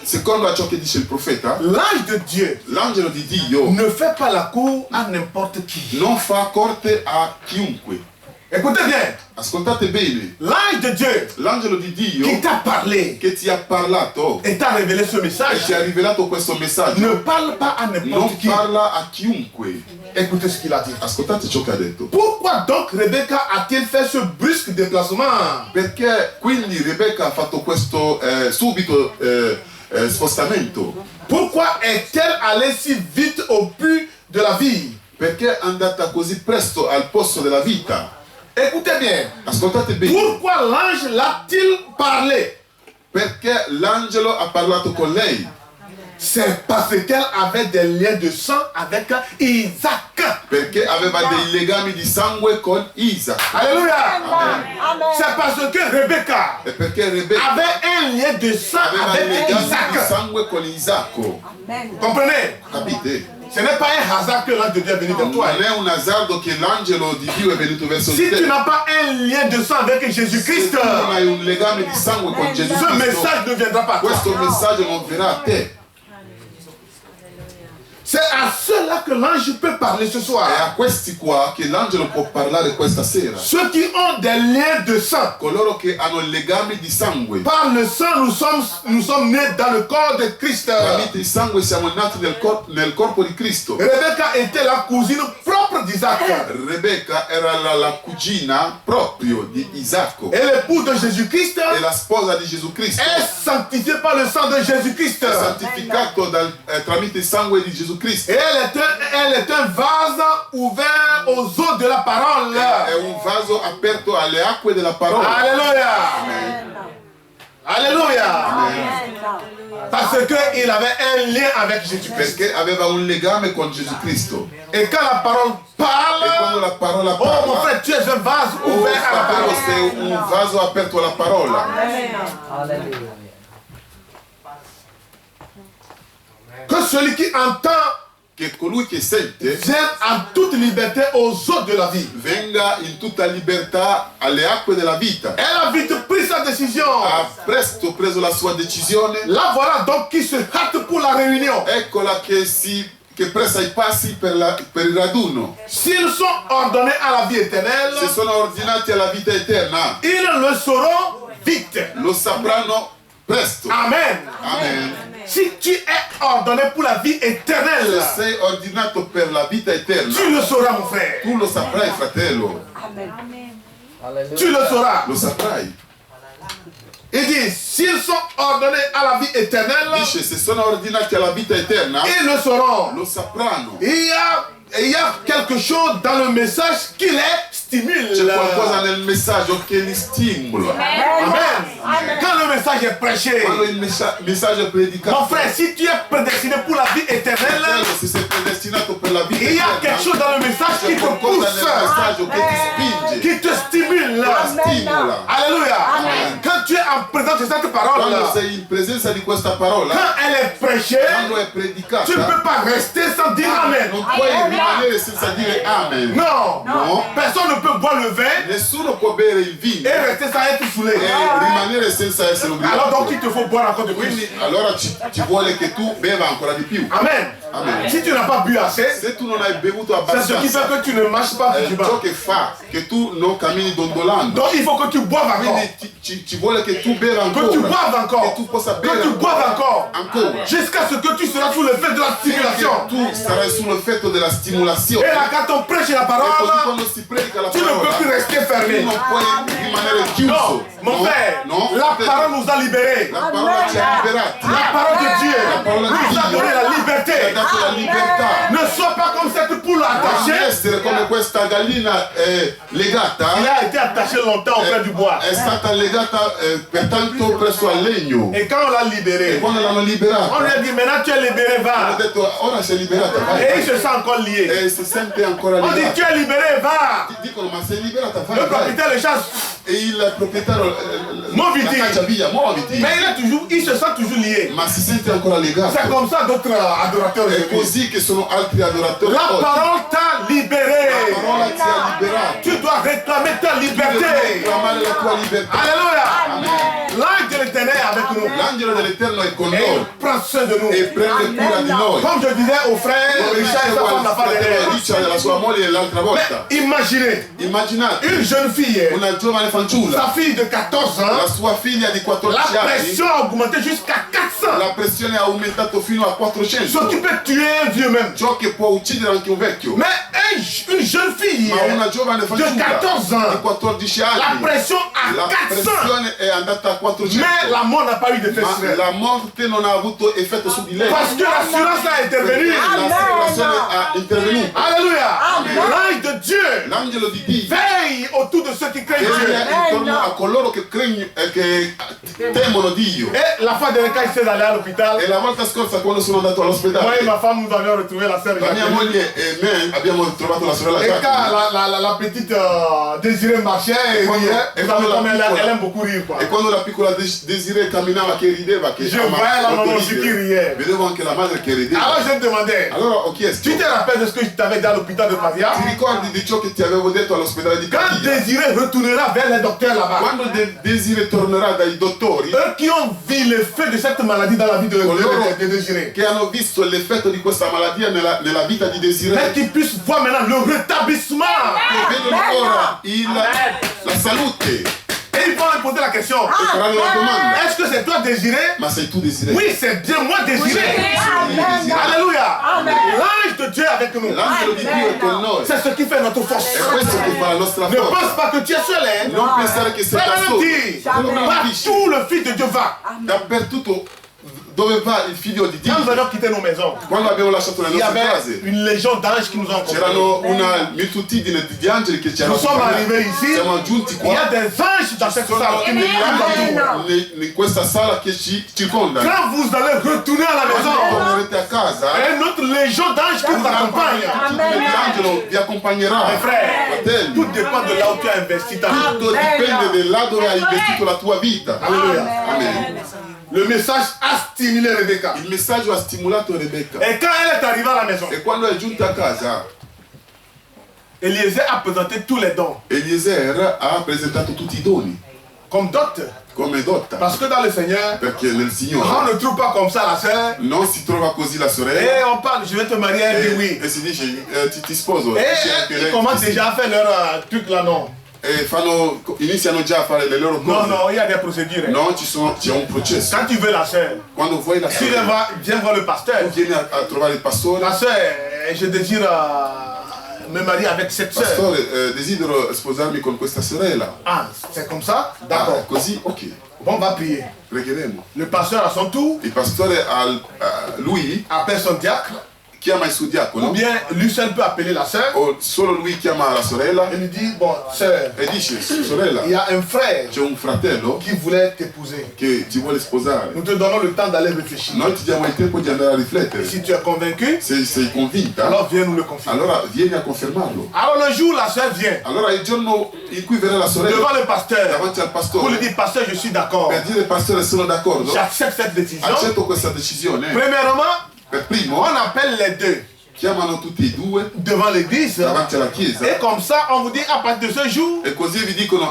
secondo a ciò che dice il profeta, l'ange de Dieu l'angelo di Dio ne fait pas la cour à n'importe qui. non fa corte a chiunque. Écoutez bien, Ascoltate bene, l'ange de Dieu l'angelo di Dio qui t'a parlé che ti ha parlato et t'a révélé ce e message ti ha rivelato questo ne messaggio parle pas à n'importe non qui. parla a chiunque. Écoutez ce qu'il a dit. Ascoltate ciò che ha detto. Pourquoi donc Rebecca a-t-il fait ce brusque déplacement? Perché quindi Rebecca ha fatto questo subito spostamento? Pourquoi est-elle allée si vite au puits de la vie? Perché è andata così presto al posto della vita? Écoutez bien. Ascoltate bene. Pourquoi l'ange l'a-t-il parlé? Perché l'angelo ha parlato con lei? C'est parce qu'elle avait des liens de sang avec Isaac. Perché aveva dei legami di sangue con Isaac. Alléluia. C'est parce que Rebecca E perché Rebecca avait un lien de sang aveva avec legami di Isaac. sangue con Isacco. Comprenez? Capite? Ce n'est pas un hasard que l'ange de Dieu est venu vers toi. Non è un azzardo che l'angelo di Dio è venuto verso Si di tu te. n'as pas un lien de sang avec Se Jésus-Christ, tu non hai un legame di sangue con Gesù ce Cristo, message ne viendra pas à toi. questo messaggio non verrà a te. C'est à ceux-là que l'ange peut parler ce soir. È a questi qua che l'angelo può parlare questa sera. Ceux qui ont des liens de sang. Coloro che hanno legami di sangue. Par le sang, nous sommes nés dans le corps de Christ. Tramite il sangue siamo nati nel corpo di Cristo. Rebecca était la cousine propre d'Isaac. Rebecca era la cugina proprio di Isacco. Et l'époux de Jésus-Christ E la sposa di Gesù Cristo. est sanctifié par le sang de Jésus-Christ. È santificato tramite il sangue di Gesù Cristo. Et elle est un vase ouvert aux eaux de la parole. È un vaso aperto alle acque della parola. Alléluia. Alléluia. Parce qu'il avait un lien avec Jésus-Christ. Perché aveva un legame con Gesù Cristo. Et quand la parole E quando parle, la parola oh mon parla, frère, tu es un vase oh ouvert à la fratello, parole. sei un vaso aperto alla parola. Alleluia. Que celui qui entend Che colui che sente vienne en toute liberté aux eaux de la vie. venga in tutta libertà alle acque della vita. Elle a vite pris sa décision. Ha presto preso la sua decisione. La voilà donc qui se hâte pour la réunion. Eccola che pressa i passi per il raduno. S'ils sont ordonnés à la vie éternelle, Se sono ordinati alla vita eterna, ils le sauront vite. lo sapranno presto. Amen. Amen. Si tu es ordonné pour la vie Se éternelle, sei ordinato per la vita eterna, tu le sauras, mon frère. tu lo saprai, fratello. Alleluia. Tu le sauras. Lo saprai. Il dit, s'ils sont ordonnés à la vie éternelle, Dice, se sono ordinati alla vita eterna, ils le sauront. lo sapranno. Il y a quelque chose dans le message qui les stimule. C'è qualcosa nel messaggio che li stimola. Amen. Quand le message est prêché, Quando il messaggio è predicato, mon frère, si tu es prédestiné pour la vie éternelle, fratello, se sei predestinato per la vita il y a eterna, quelque chose dans le message qui c'è te qualcosa nel pousse, messaggio che ti spinge, qui te stimule. ti stimola. Alléluia. Quand tu es en présence de cette parole, Quando sei in presenza di questa parola, quand elle est prêchée, quando è tu ne predicata, peux pas rester sans dire Amen. non puoi rimanere senza dire amen. Non. No. Personne ne peut boire le vin Nessuno può bere il vino et rester sans être saoulé. e rimanere senza essere Alors donc ubriaco. il te faut boire encore de plus. Quindi allora ci vuole che tu beva ancora di più. Amen. Amen. Si tu n'as pas bu assez, Se tu non hai bevuto c'est ce qui fait abbastanza, que tu ne marches pas è du ciò banc. che fa che tu non cammini dondolando. Donc il faut que tu boives encore. Quindi ci vuole che tu beva Que tu ancora, boives encore. che tu possa Que bere tu boives encore. ancora. Jusqu'à ce que tu seras sous l'effet de la stimulation. Tu sarai sull'effetto della stimolazione. Et là, quand on prêche la E così parole, quando si predica la tu ne peux parola, plus rester tu fermé. non puoi rimanere Non, chiuso. mon frère, no, la fratello. parole nous a libérés. La parola ci ha liberati. La parole de Dieu parola di nous a Dio donné la Ti ha liberté. dato la libertà. Ne sois pas comme cette poule Non attachée. essere come questa gallina legata, Il a été attaché longtemps auprès du bois. è stata legata per tanto presso al legno. Et quand on l'a E libéré, quando l'hanno on liberata, lui a dit maintenant tu es libéré, hanno va. detto ora sei liberata, vai, Et il vai. se sent encore lié. E si sente ancora On dit tu legata. es libéré, va. Dicono ma sei liberata, vai, Le vai. propriétaire le chasse. E il proprietario Muoviti. la caccia via, muoviti. Mais il se sent toujours lié. Ma si sente ancora C'est legato. comme ça d'autres adorateurs. È così che sono altri adoratori La oggi. parole t'a libéré. La parola ti ha liberato. Tu dois réclamer ta Devi liberté. reclamare la tua libertà. Alléluia. L'ange de l'Éternel est avec nous. L'angelo dell'Eterno è con Et il noi prend soin de nous. e prende cura di noi. Comme je disais aux frères, Come Richard et sa femme diceva n'a il pas de fratello l'air. Richard e la sua moglie l'altra volta. Mais imaginez, Immaginate une jeune fille, una giovane fanciulla, sa fille de 14 la ans, sua figlia di 14 la anni, pression a augmenté jusqu'à 400. la pressione ha aumentato fino a Ce 400. qui peut tuer un vieux même. Ciò che può uccidere anche un vecchio. Mais une jeune fille Ma una giovane de fanciulla 14 ans, di 14 la anni, pression à la 400. pressione è andata a 400. Mais la mort n'a pas eu de Ma sur elle. la morte non ha avuto effetto su di lei. Parce que l'assurance a intervenu. L'assicurazione ha intervenuto. Alléluia. L'ange de Dieu L'angelo di Dio veille autour de ceux qui craignent Dieu. veglia intorno a coloro che temono Dio. Et la fois dernière, quand il s'est allé à l'hôpital, E la volta scorsa quando sono andato moi et all'ospedale, ma femme, nous avions retrouvé la sœur la mia Jacqueline. moglie e me abbiamo trovato la sorella Et quand Jacqueline. la petite Désirée marchait et riait, Et vous quand savez la comme elle piccola- aime beaucoup rire quoi. E quando la piccola Desiree camminava che rideva, che Je ama voyais la molto maman aussi qui ridere, riait. vedevo anche la madre che rideva. Alors je me demandais, Allora ho chiesto, tu te rappelles de ce que je t'avais dit à l'hôpital de Pavia? ti ricordi di ciò che ti avevo detto all'ospedale di Quand Pavia? Désirée retournera vers les docteurs là-bas, Quando Desiree tornerà dai dottori, eux qui ont vu l'effet de cette maladie dans la vie de Désirée, che hanno visto l'effetto di questa malattia nella vita di Desiree, mais qu'ils puissent voir maintenant le rétablissement. che vedono ora la salute Et ils vont me poser la question, e faranno la domanda: est-ce que c'est toi Désiré? ma sei tu Desiree? Oui, c'est Dieu, moi Désiré. Alléluia. L'ange de Dieu avec nous. L'angelo di Dio è con noi. C'est ce qui fait notre force. È questo che fa la nostra Ne pense forza. pas que tu es seul, hein. Non pensare che sei da Ça solo. dit, Quello che non dice. partout le Fils de Dieu va. Dappertutto dove va il figlio di Dio. Quand nous avons quitté nos maisons, Quando abbiamo lasciato le il y nostre avait case, une légion d'anges qui nous ont accompagnés. c'erano una moltitudine di angeli che ci hanno Nous sommes accompagnati. arrivés ici. Siamo giunti Il y a qua. des anges dans cette salle qui nous accompagnent. In questa sala che ci circonda. Quand vous allez retourner à la Quando maison, tornerete a casa, il y a une autre légion d'anges qui vous accompagne. l'angelo vi accompagnerà. Mes frères, Fratelli, tout dépend de là où tu as investi ta vie. tutto dipende da là dove hai investito la tua vita. Alléluia. Amen. Le message a stimulé Rebecca. Il messaggio ha stimolato Rebecca. Et quand elle est arrivée à la maison, E quando è giunta a casa, Eliezer a présenté tous les dons Eliezer ha presentato tutti i doni comme dot. come dotta. Parce que dans le Seigneur, Perché nel on Signore ne trouve pas comme ça la sœur. non si trova così la Et sorella on parle, je vais te marier, elle dit oui. e si dice ti sposo. Et Dice anche ils lei, commencent sì. déjà à faire leur truc là, non. E iniziano già a fare le loro Non, cose. non, il y a des procédures. No, c'è un processo. Quand tu veux la sœur, Quando vuoi la tu sorella, viens voir le pasteur. tu vieni a trovare il pastore. La sœur, je désire me marier avec cette sœur. Pastore, desidero sposarmi con questa sorella. Ah, c'est comme ça? Ah, D'accord. così? Ok, Bon, on va prier. pregheremo. Le pasteur à son tour Il pastore, lui, appelle son diacre, chiama il suo ou diacono, bien lui seul peut appeler la sœur o solo lui chiama la sorella et lui dit, bon, sœur, e dice: sorella, il y a un frère c'è un fratello qui voulait t'épouser. che ti vuole sposare. Nous te donnons le temps d'aller réfléchir. Noi ti diamo il tempo di andare a riflettere. Si tu es convaincu, Se sei convinta, alors viens nous le confirmer. allora vieni a confermarlo. Alors le jour où la sœur vient Allora il giorno in cui verrà la sorella devant le pasteur davanti al pour lui pastore dire, pasteur, je suis d'accord. per dire: pastore, sono d'accordo, J'accepte cette décision. accetto questa decisione. Premièrement, Per primo on appelle les deux chiamano tutti e due devant l'église. davanti alla chiesa Et comme ça, on vous dit, à partir de ce jour, e così vi dicono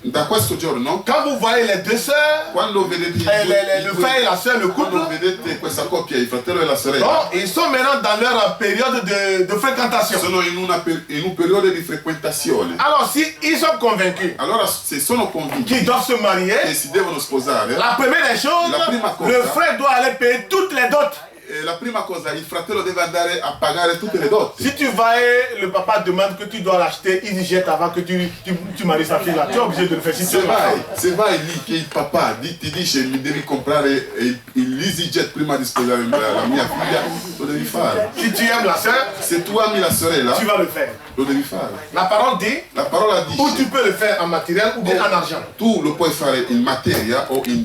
da questo giorno, quand vous voyez les deux sœurs, quando vedete le frère et la sœur, le couple, quando vedete questa coppia, il fratello e la donc, sorella, ils sont maintenant dans leur période de fréquentation. sono in un periodo di frequentazione. Alors, si ils sont convaincus Allora, se sono convinti qu'ils doivent se marier, che si devono sposare, la première des choses, La prima cosa. le frère doit aller payer toutes les dots. la prima cosa, il fratello deve andare a pagare tutte le dotti. Si tu vas et le papa demande que tu dois l'acheter, il y jette avant que tu maries sa fille là. Tu es obligé de le faire si tu es ma femme. Se vai lì che il papà ti dice: mi devi comprare l'EasyJet prima di sposare la mia figlia, lo devi fare. Si tu aimes la sœur, Se tu ami la sorella, tu vas le faire. lo devi fare. La parole dit, La parola ou tu dice: peux le faire en matériel ou bien en argent. tu lo puoi fare in materia o in